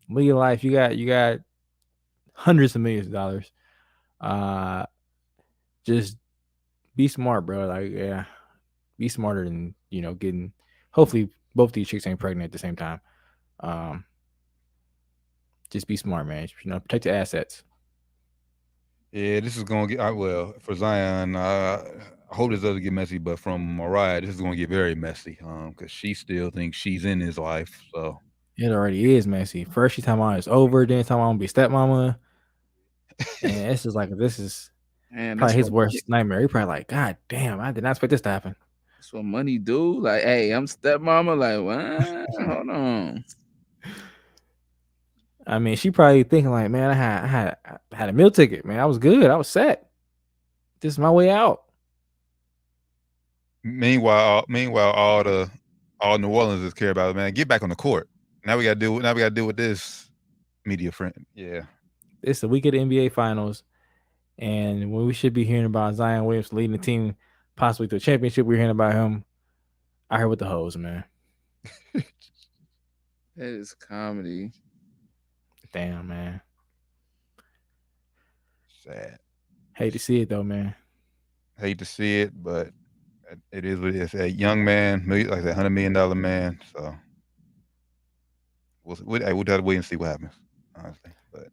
live your life. You got hundreds of millions of dollars. Just be smart, bro. Like, yeah, be smarter than getting. Hopefully, both these chicks ain't pregnant at the same time. Just be smart, man. Protect your assets. Yeah, this is gonna get well for Zion. I hope this doesn't get messy, but from Mariah, this is gonna get very messy. Because she still thinks she's in his life. So it already is messy. First, she's talking about it's over. Then talking about I'm gonna be stepmama. And this is probably his worst nightmare. He probably like, God damn, I did not expect this to happen. That's what money do. Like, hey, I'm stepmama. Like, what? Hold on. I mean, she probably thinking like, man, I had a meal ticket, man. I was good. I was set. This is my way out. Meanwhile, all the all New Orleans is care about, man. Get back on the court. Now we got to deal with this media friend. Yeah. It's the week of the NBA Finals, and when we should be hearing about Zion Williamson leading the team possibly to a championship, we're hearing about him. I heard with the hoes, man. That is comedy. Damn, man. Sad. Hate to see it though, man. Hate to see it, but it is what it is. A young man, like I said, $100 million man. So we'll have to wait and see what happens, honestly. But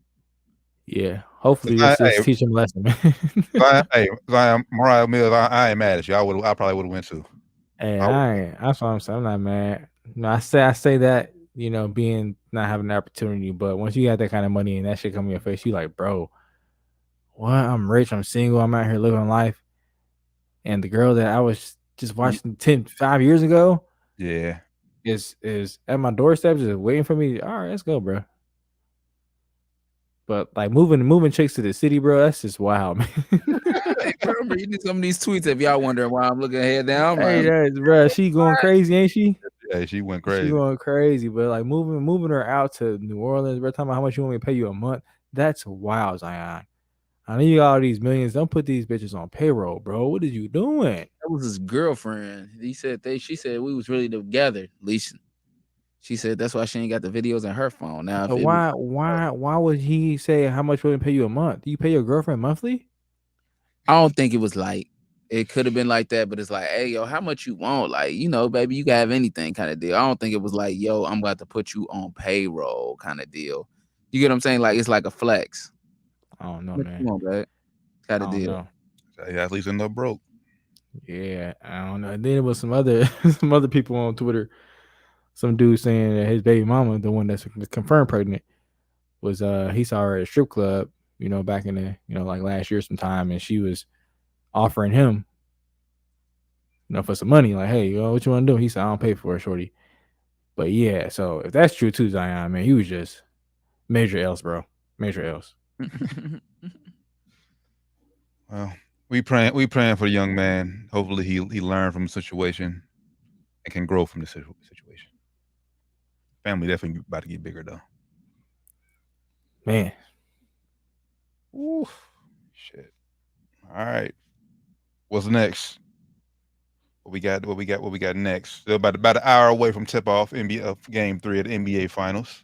yeah, hopefully this teach him a lesson, man. Zion, Mariah Mills, I ain't mad at you. I probably would have went to. Hey, that's what I'm saying. I'm not mad. No, I say that, being not having the opportunity, but once you got that kind of money and that shit come in your face, you like, bro, what? I'm rich, I'm single, I'm out here living life. And the girl that I was just watching 5 years ago, yeah, is at my doorstep just waiting for me. All right, let's go, bro. But like moving chicks to the city, bro, that's just wild, man. Hey, bro, you need some of these tweets if y'all wondering why I'm looking head down. Hey, bro, she going crazy, ain't she? Yeah, she went crazy. She going crazy, but like moving her out to New Orleans, bro, talking about how much you want me to pay you a month. That's wild, Zion. I know you got all these millions. Don't put these bitches on payroll, bro. What are you doing? That was his girlfriend. She said we was really together. At least she said that's why she ain't got the videos on her phone. Now, why would he say how much will pay you a month? Do you pay your girlfriend monthly? I don't think it was like it could have been like that, but it's like, hey, yo, how much you want? Like, baby, you can have anything kind of deal. I don't think it was like, yo, I'm about to put you on payroll kind of deal. You get what I'm saying? Like, it's like a flex. I don't know, man. Come on, babe. Kind of deal. Yeah, at least end up broke. Yeah, I don't know. And then it was some other people on Twitter. Some dude saying that his baby mama, the one that's confirmed pregnant, was he saw her at a strip club, back in the like last year sometime, and she was offering him, for some money, like, hey, what you want to do? He said, I don't pay for it, shorty. But yeah, so if that's true too, Zion, man, he was just major L's, bro, major L's. Well, we praying for the young man. Hopefully he learned from the situation and can grow from the situation. Family definitely about to get bigger though. Man. Ooh, shit. All right. What's next? What we got next? Still about an hour away from tip off of Game 3 of the NBA Finals.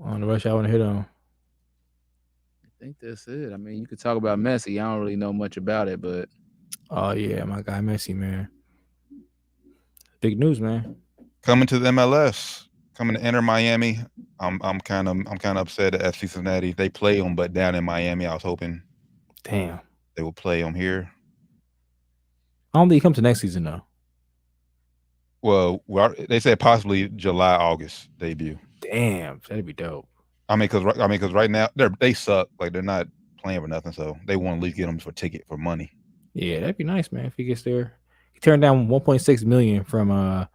On the rush I want to hit on. I think that's it. I mean, you could talk about Messi. I don't really know much about it, but oh yeah, my guy Messi, man. Big news, man. Coming to the MLS. Coming to enter Miami. I'm kind of upset at FC Cincinnati. They play them, but down in Miami, I was hoping. Damn. They will play them here. I don't think he comes to next season though. Well, they said possibly July, August debut. Damn, that'd be dope. I mean, because right now they suck. Like they're not playing for nothing, so they want to at least get them for money. Yeah, that'd be nice, man. If he gets there, he turned down 1.6 million from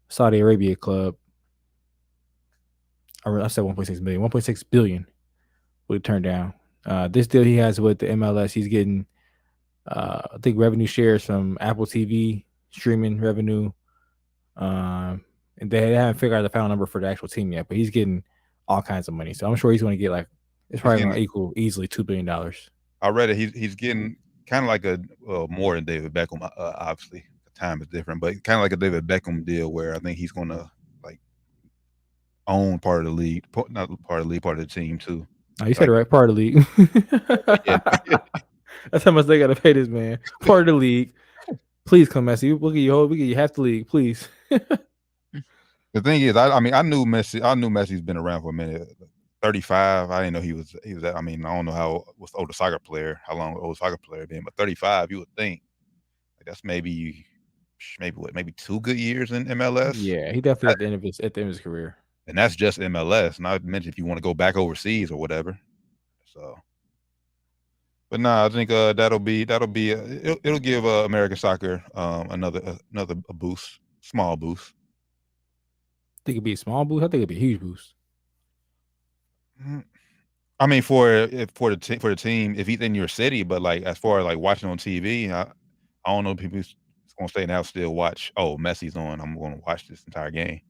Saudi Arabia club. I said 1.6 million, 1.6 billion would turn down. This deal he has with the MLS, he's getting, I think, revenue shares from Apple TV streaming revenue. And they haven't figured out the final number for the actual team yet, but he's getting all kinds of money. So I'm sure he's going to get it's probably going to equal easily $2 billion. I read it. He's getting kind of like more than David Beckham. Obviously, the time is different, but kind of like a David Beckham deal where I think he's going to own part of the league, not part of the league, part of the team too. Oh, you said it right, part of the league. That's how much they got to pay this man. Part of the league. Please come, Messi. We'll get you half the league, please. The thing is, I knew Messi. I knew Messi's been around for a minute. 35. I didn't know he was that. I mean, I don't know how old a soccer player, how long old soccer player been, but 35. You would think that's maybe 2 good years in MLS. Yeah, he definitely at the end of his career. And that's just MLS. Not to mention if you want to go back overseas or whatever. So, but I think that'll be it'll give American soccer another boost, small boost. Think it'd be a small boost? I think it'd be a huge boost. I mean, for the team, if he's in your city, but like as far as like watching on TV, I don't know if people gonna stay in the house still watch. Oh, Messi's on. I'm gonna watch this entire game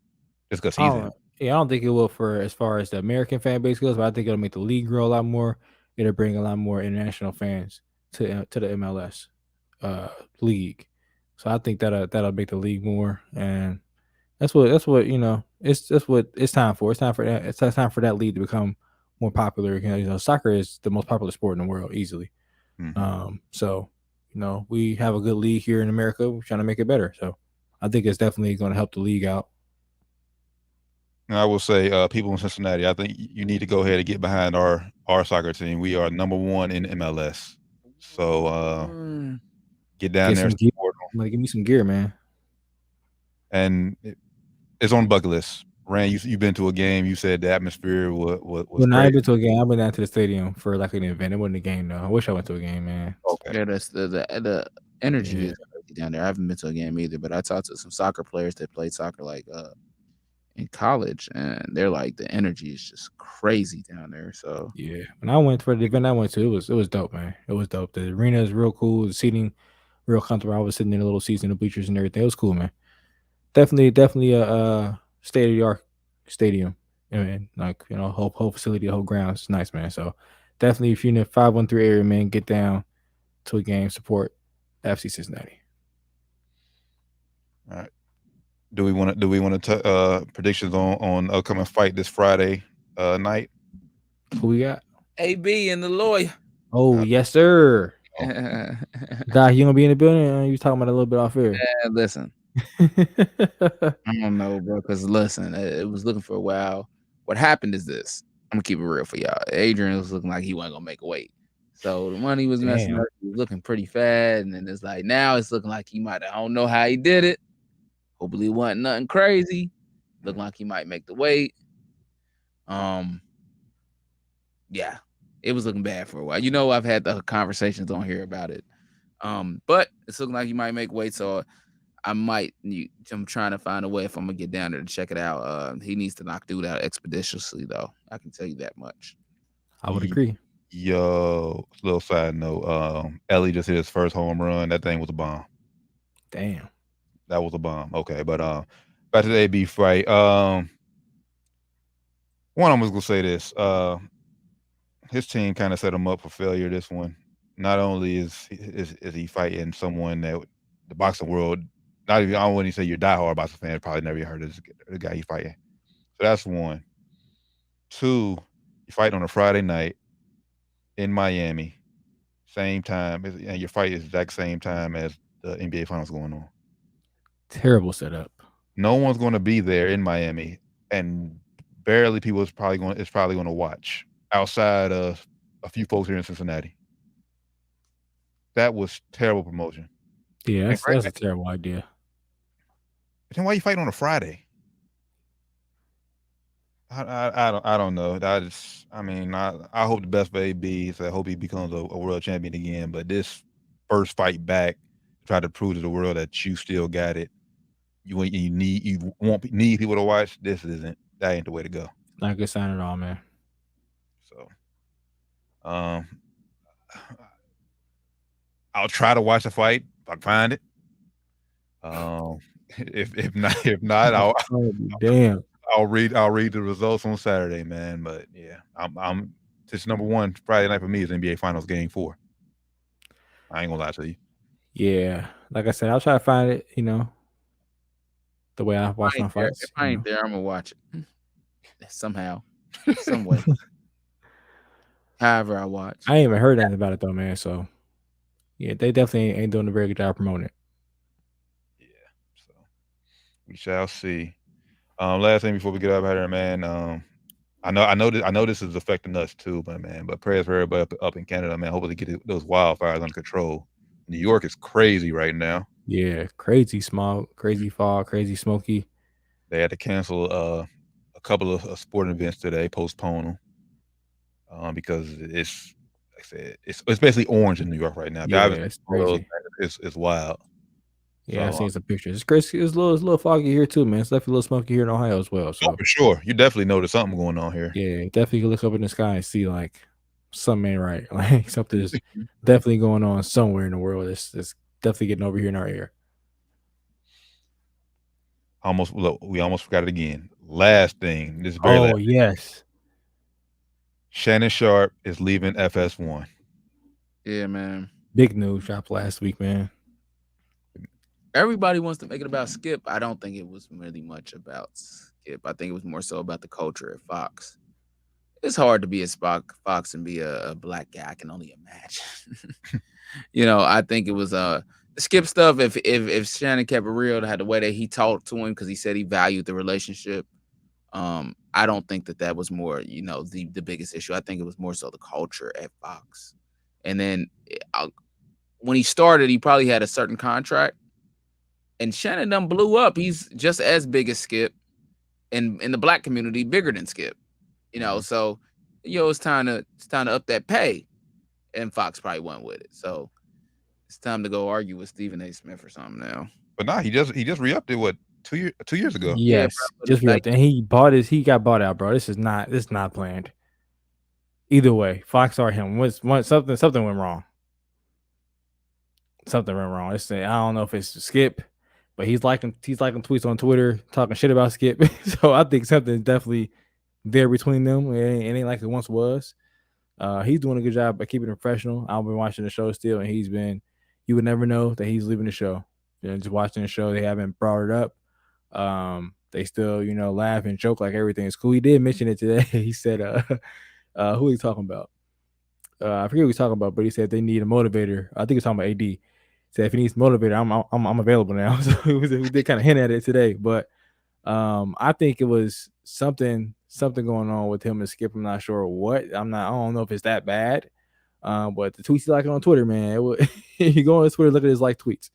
just because he's in. Yeah, I don't think it will for as far as the American fan base goes, but I think it'll make the league grow a lot more. It'll bring a lot more international fans to the MLS league. So I think that'll make the league more, and that's what that's what it's time for. It's time for that. It's time for that league to become more popular. Soccer is the most popular sport in the world easily. So we have a good league here in America. We're trying to make it better. So I think it's definitely going to help the league out. I will say, people in Cincinnati, I think you need to go ahead and get behind our soccer team. We are number 1 in MLS. So get down there. Give me some gear, man. And it's on the bucket list. Rand, you've been to a game. You said the atmosphere was When I've been to a game, I've been down to the stadium for like an event. It wasn't a game though. I wish I went to a game, man. Okay. Yeah, that's the energy is crazy down there. I haven't been to a game either, but I talked to some soccer players that played soccer like in college, and they're like the energy is just crazy down there. So yeah, when I went for the event I went to, it was dope, man. It was dope. The arena is real cool. The seating real comfortable. I was sitting in a little seats in the bleachers and everything. It was cool, man. Definitely a state of the art stadium, and whole facility, the whole ground. It's nice, man. So definitely, if you're in the 513 area, man, get down to a game, support FC Cincinnati. All right. Do we want to predictions on upcoming fight this Friday night? Who we got? AB and the lawyer. Oh yes, sir. Guy, you gonna be in the building? You talking about a little bit off air? Yeah, listen. I don't know, bro. Because listen, it was looking for a while. What happened is this. I'm gonna keep it real for y'all. Adrian was looking like he wasn't gonna make a weight. So the money was messing up. He was looking pretty fat, and then it's like now it's looking like he might. I don't know how he did it. Hopefully it wasn't nothing crazy. Looked like he might make the weight. Yeah, it was looking bad for a while. I've had the conversations on here about it. But it's looking like he might make weight, so I'm trying to find a way if I'm gonna get down there to check it out. He needs to knock dude out expeditiously, though. I can tell you that much. I would agree. Yo, little side note. Ellie just hit his first home run. That thing was a bomb. Damn. That was a bomb. Okay, but back to the AB fight. One, I'm just gonna say this. His team kind of set him up for failure. This one. Not only is he fighting someone that the boxing world, not even, I wouldn't say you're a diehard boxing fan, probably never heard of the guy he's fighting. So that's one. Two, you fight on a Friday night in Miami, same time, and your fight is the exact same time as the NBA Finals going on. Terrible setup. No one's going to be there in Miami, and barely people is probably going to watch outside of a few folks here in Cincinnati. That was terrible promotion. Yeah, that's a terrible idea. Then why you fighting on a Friday? I don't know. I hope the best for AB. So I hope he becomes a world champion again. But this first fight back, try to prove to the world that you still got it. You need people to watch. That ain't the way to go. Not a good sign at all, man. So, I'll try to watch the fight if I can find it. If not, I'll read the results on Saturday, man. But yeah, I'm just number one Friday night for me is NBA Finals Game 4. I ain't gonna lie to you. Yeah, like I said, I'll try to find it. The way I watch my fights. If I ain't there, I'm gonna watch it somehow, some way. However, I watch. I ain't even heard anything about it though, man. So yeah, they definitely ain't doing a very good job promoting it. Yeah, so we shall see. Last thing before we get up out here, man. I know this is affecting us too, but prayers for everybody up in Canada, man. Hopefully get those wildfires under control. New York is crazy right now. Yeah, crazy smog, crazy fog, crazy smoky. They had to cancel a couple of sporting events today, postpone them, because it's, like I said, it's basically orange in New York right now. Yeah, it's crazy. It's wild. Yeah, I've seen some pictures. It's crazy. It's a little foggy here too, man. It's definitely a little smoky here in Ohio as well. So for sure, you definitely notice something going on here. Yeah, definitely look up in the sky and see like something ain't right. Like something is definitely going on somewhere in the world. It's definitely getting over here in our area. we almost forgot it again. Last thing, this is very last. Yes. Shannon Sharpe is leaving FS1. Yeah, man. Big news dropped last week, man. Everybody wants to make it about Skip. I don't think it was really much about Skip. I think it was more so about the culture at Fox. It's hard to be at Fox and be a black guy. I can only imagine. I think it was the Skip stuff. If Shannon kept it real, had the way that he talked to him because he said he valued the relationship. I don't think that was more, the biggest issue. I think it was more so the culture at Fox. And then when he started, he probably had a certain contract. And Shannon done blew up. He's just as big as Skip, and in the black community, bigger than Skip. So it's time to up that pay. And Fox probably went with it. So it's time to go argue with Stephen A. Smith or something now. But nah, he just re-upped it. What, 2 years ago? Yes, bro, just re-upped, and he got bought out, bro. This is not planned. Either way, Fox or him, something went wrong. Something went wrong. I don't know if it's Skip, but he's liking tweets on Twitter talking shit about Skip. So I think something's definitely there between them. It ain't like it once was. He's doing a good job by keeping it professional. I've been watching the show still, and you would never know that he's leaving the show. Just watching the show, they haven't brought it up. They still, laugh and joke like everything is cool. He did mention it today. He said, who are you talking about? I forget what he's talking about, but he said they need a motivator. I think he's talking about AD. He said if he needs a motivator, I'm available now. So we did kind of hint at it today, but I think it was something going on with him and Skip. I'm not sure what. I don't know if it's that bad. But the tweets he liking on Twitter, man, you go on Twitter, look at his tweets.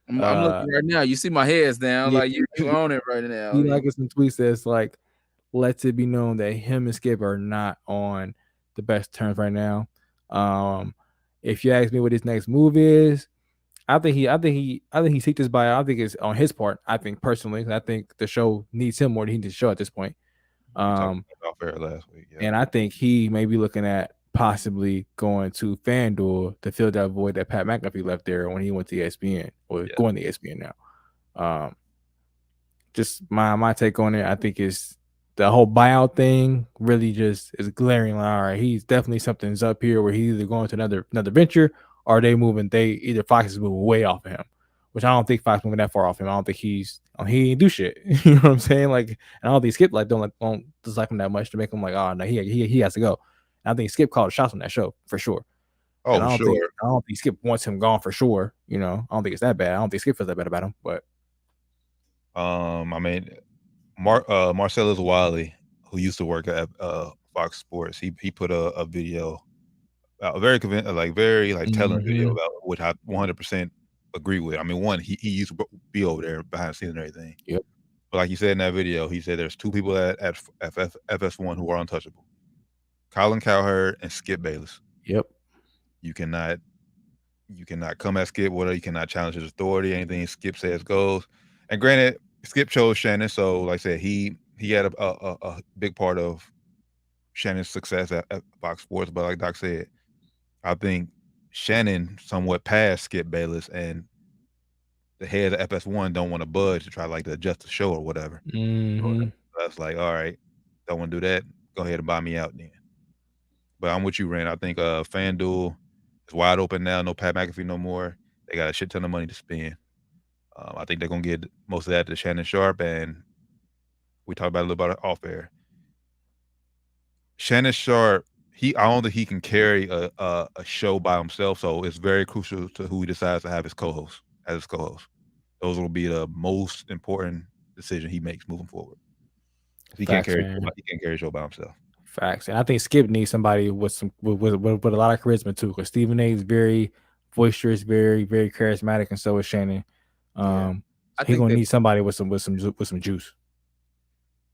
I'm looking right now. You see my head's down, yeah, like you own it right now. He liking some tweets that's like, lets it be known that him and Skip are not on the best terms right now. If you ask me what his next move is, I think he seeked his buyout. I think it's on his part. I think personally, I think the show needs him more than he needs the show at this point. Last week, yeah. And I think he may be looking at possibly going to FanDuel to fill that void that Pat McAfee left there when he went to ESPN or going to ESPN now. Just my take on it, I think is the whole buyout thing really just is glaring. Like, all right, he's definitely something's up here where he's either going to another venture or either Fox is moving way off of him, which I don't think Fox moving that far off him. I don't think he ain't do shit. You know what I'm saying? Like, and I don't think Skip don't dislike him that much to make him like, oh no, he has to go. And I think Skip called shots on that show for sure. Oh, I sure. I don't think Skip wants him gone for sure. I don't think it's that bad. I don't think Skip feels that bad about him. But I mean, Marcellus Wiley, who used to work at Fox Sports, he put a video, a very telling video about which I 100% agree with. I mean, one, he used to be over there behind the scenes and everything. Yep. But like you said in that video, he said there's two people at FS1 who are untouchable: Colin Cowherd and Skip Bayless. Yep. You cannot come at Skip, whatever. You cannot challenge his authority. Anything Skip says goes. And granted, Skip chose Shannon, so like I said, he had a big part of Shannon's success at Fox Sports. But like Doc said, I think Shannon somewhat passed Skip Bayless, and the head of FS1 don't want to budge to try to adjust the show or whatever. Mm-hmm. So that's like, all right, don't want to do that. Go ahead and buy me out then. But I'm with you, Ren. I think FanDuel is wide open now. No Pat McAfee no more. They got a shit ton of money to spend. I think they're gonna get most of that to Shannon Sharpe, and we talked about it a little bit off air. Shannon Sharpe, I don't think he can carry a show by himself, so it's very crucial to who he decides to have as his co-host. Those will be the most important decision he makes moving forward. He can't carry a show by himself. Facts. And I think Skip needs somebody with a lot of charisma too, because Stephen A is very boisterous, very, very charismatic, and so is Shannon. He's gonna need somebody with some juice.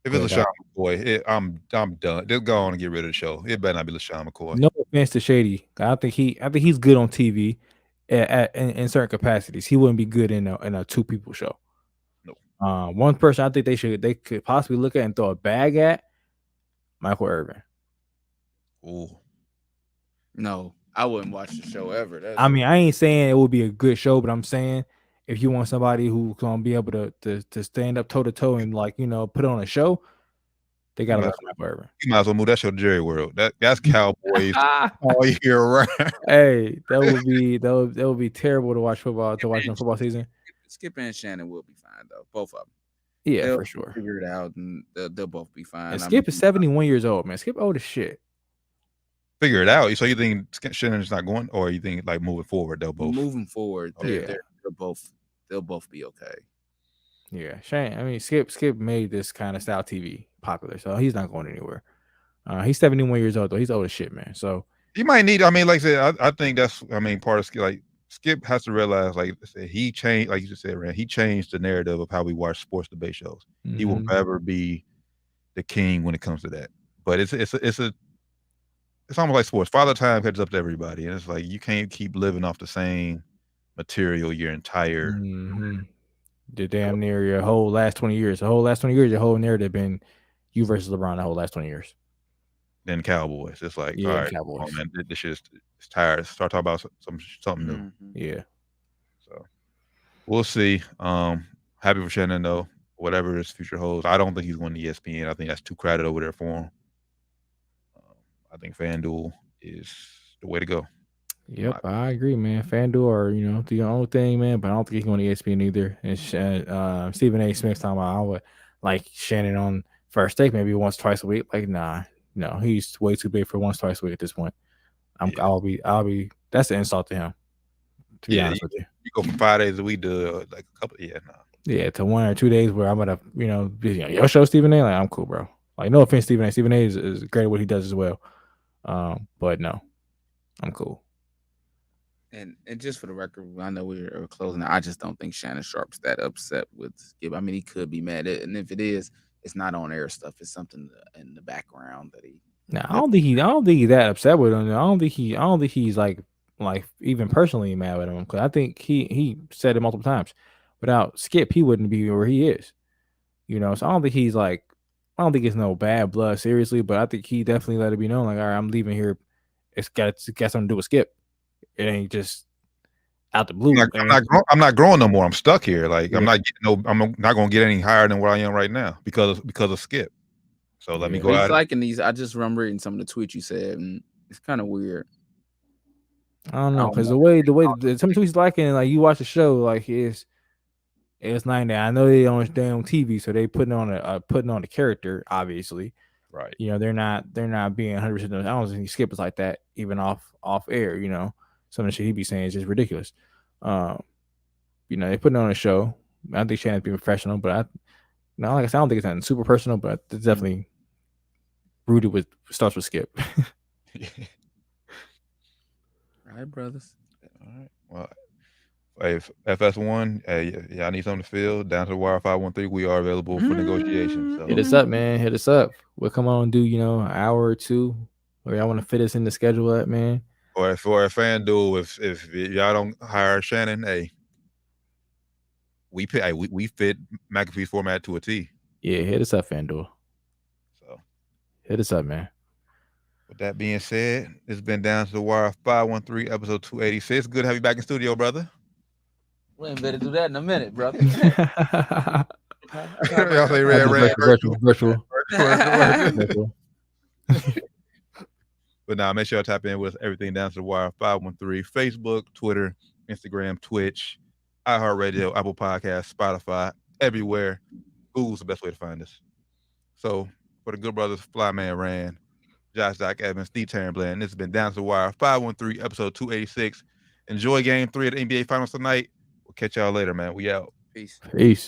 If it's LaShawn McCoy, I'm done. They'll go on and get rid of the show. It better not be LaShawn McCoy. No offense to Shady, I think he's good on TV in certain capacities. He wouldn't be good in a two people show. No. One person I think they could possibly look at and throw a bag at, Michael Irvin. Ooh. No, I wouldn't watch the show ever. I ain't saying it would be a good show, but I'm saying if you want somebody who's gonna be able to stand up toe to toe and like put on a show, they gotta look at Michael Irvin. You might as well move that show to Jerry World. That's Cowboys all year round. Hey, that would be terrible to watch football in football season. Skip and Shannon will be fine though, both of them. Yeah, They'll for sure. figure it out, and they'll both be fine. And Skip is 71 years old, man. Skip old as shit. Figure it out. So you think Shannon's not going, or you think like moving forward they'll both? Moving forward, they'll both be okay. Yeah, Shane. I mean, Skip made this kind of style TV popular, so he's not going anywhere. He's 71 years old though. He's old as shit, man. So he might need. I mean, like I said, I think that's. I mean, part of Skip. Like Skip has to realize, like I said, he changed. Like you just said, Rand, he changed the narrative of how we watch sports debate shows. Mm-hmm. He will never be the king when it comes to that. But it's almost like sports. Father Time catches up to everybody, and it's like you can't keep living off the same material your entire. Mm-hmm. The damn near your whole last 20 years. The whole last 20 years, your whole narrative been you versus LeBron the whole last 20 years. Then Cowboys. It's like, all right, Cowboys. Oh, man, this shit is tired. Start talking about something new. Mm-hmm. Yeah. So we'll see. Happy for Shannon though. Whatever his future holds. I don't think he's going to ESPN. I think that's too crowded over there for him. I think FanDuel is the way to go. Yep, I agree, man. FanDuel or the only thing, man. But I don't think he's going to ESPN either. And Stephen A. Smith's talking about I would like Shannon on First Take maybe once, twice a week. Like, nah, no, he's way too big for once, twice a week at this point. I'll be. That's an insult to him. To be honest with you, you go from 5 days a week to like a couple. Yeah, to 1 or 2 days where I'm gonna be your show Stephen A. Like, I'm cool, bro. Like, no offense, Stephen A. Stephen A. is great at what he does as well. But no, I'm cool. And just for the record, I know we're closing. I just don't think Shannon Sharpe's that upset with Skip. I mean, he could be mad at it, and if it is, it's not on air stuff. It's something in the background that he. No, I don't think he's that upset with him. I don't think he's like even personally mad with him, because I think he said it multiple times. Without Skip, he wouldn't be where he is. So I don't think he's like. I don't think it's no bad blood, seriously, but I think he definitely let it be known, like, all right, I'm leaving here. It's got something to do with Skip. It ain't just out the blue. I'm not growing no more. I'm stuck here. Like, I'm not going to get any higher than where I am right now because of Skip. So let me go out. Liking these. I just remember reading some of the tweets you said, and it's kind of weird. I don't know, because the way some tweets liking, like, you watch the show, like, it's night and day. I know they on TV, so they putting on a character, obviously. Right. They're not being 100%. I don't think Skip is like that even off air. Some of the shit he be saying is just ridiculous. They putting on a show. I think Shannon's being professional, but like I said, I don't think it's anything super personal, but it's definitely starts with Skip. All right, brothers. All right. Well, if FS1, y'all need something to fill, down to the wire 513, we are available for negotiations. So. Hit us up, man. Hit us up. We'll come on and do, an hour or two, or y'all want to fit us in the schedule up, man. Or for a FanDuel, if y'all don't hire Shannon, we fit McAfee's format to a T. Yeah, hit us up, FanDuel. So hit us up, man. With that being said, it's been Down to the Wire 513, episode 286. Good to have you back in studio, brother. We ain't better do that in a minute, brother. Y'all say virtual. But now, make sure y'all tap in with everything Down to the Wire 513, Facebook, Twitter, Instagram, Twitch, iHeartRadio, Apple Podcasts, Spotify, everywhere. Google's the best way to find us. So, for the good brothers, Flyman Rand, Josh Doc Evans, Steve Tarrenbland, this has been Down to the Wire 513, episode 286. Enjoy Game 3 of the NBA Finals tonight. We'll catch y'all later, man. We out. Peace. Peace.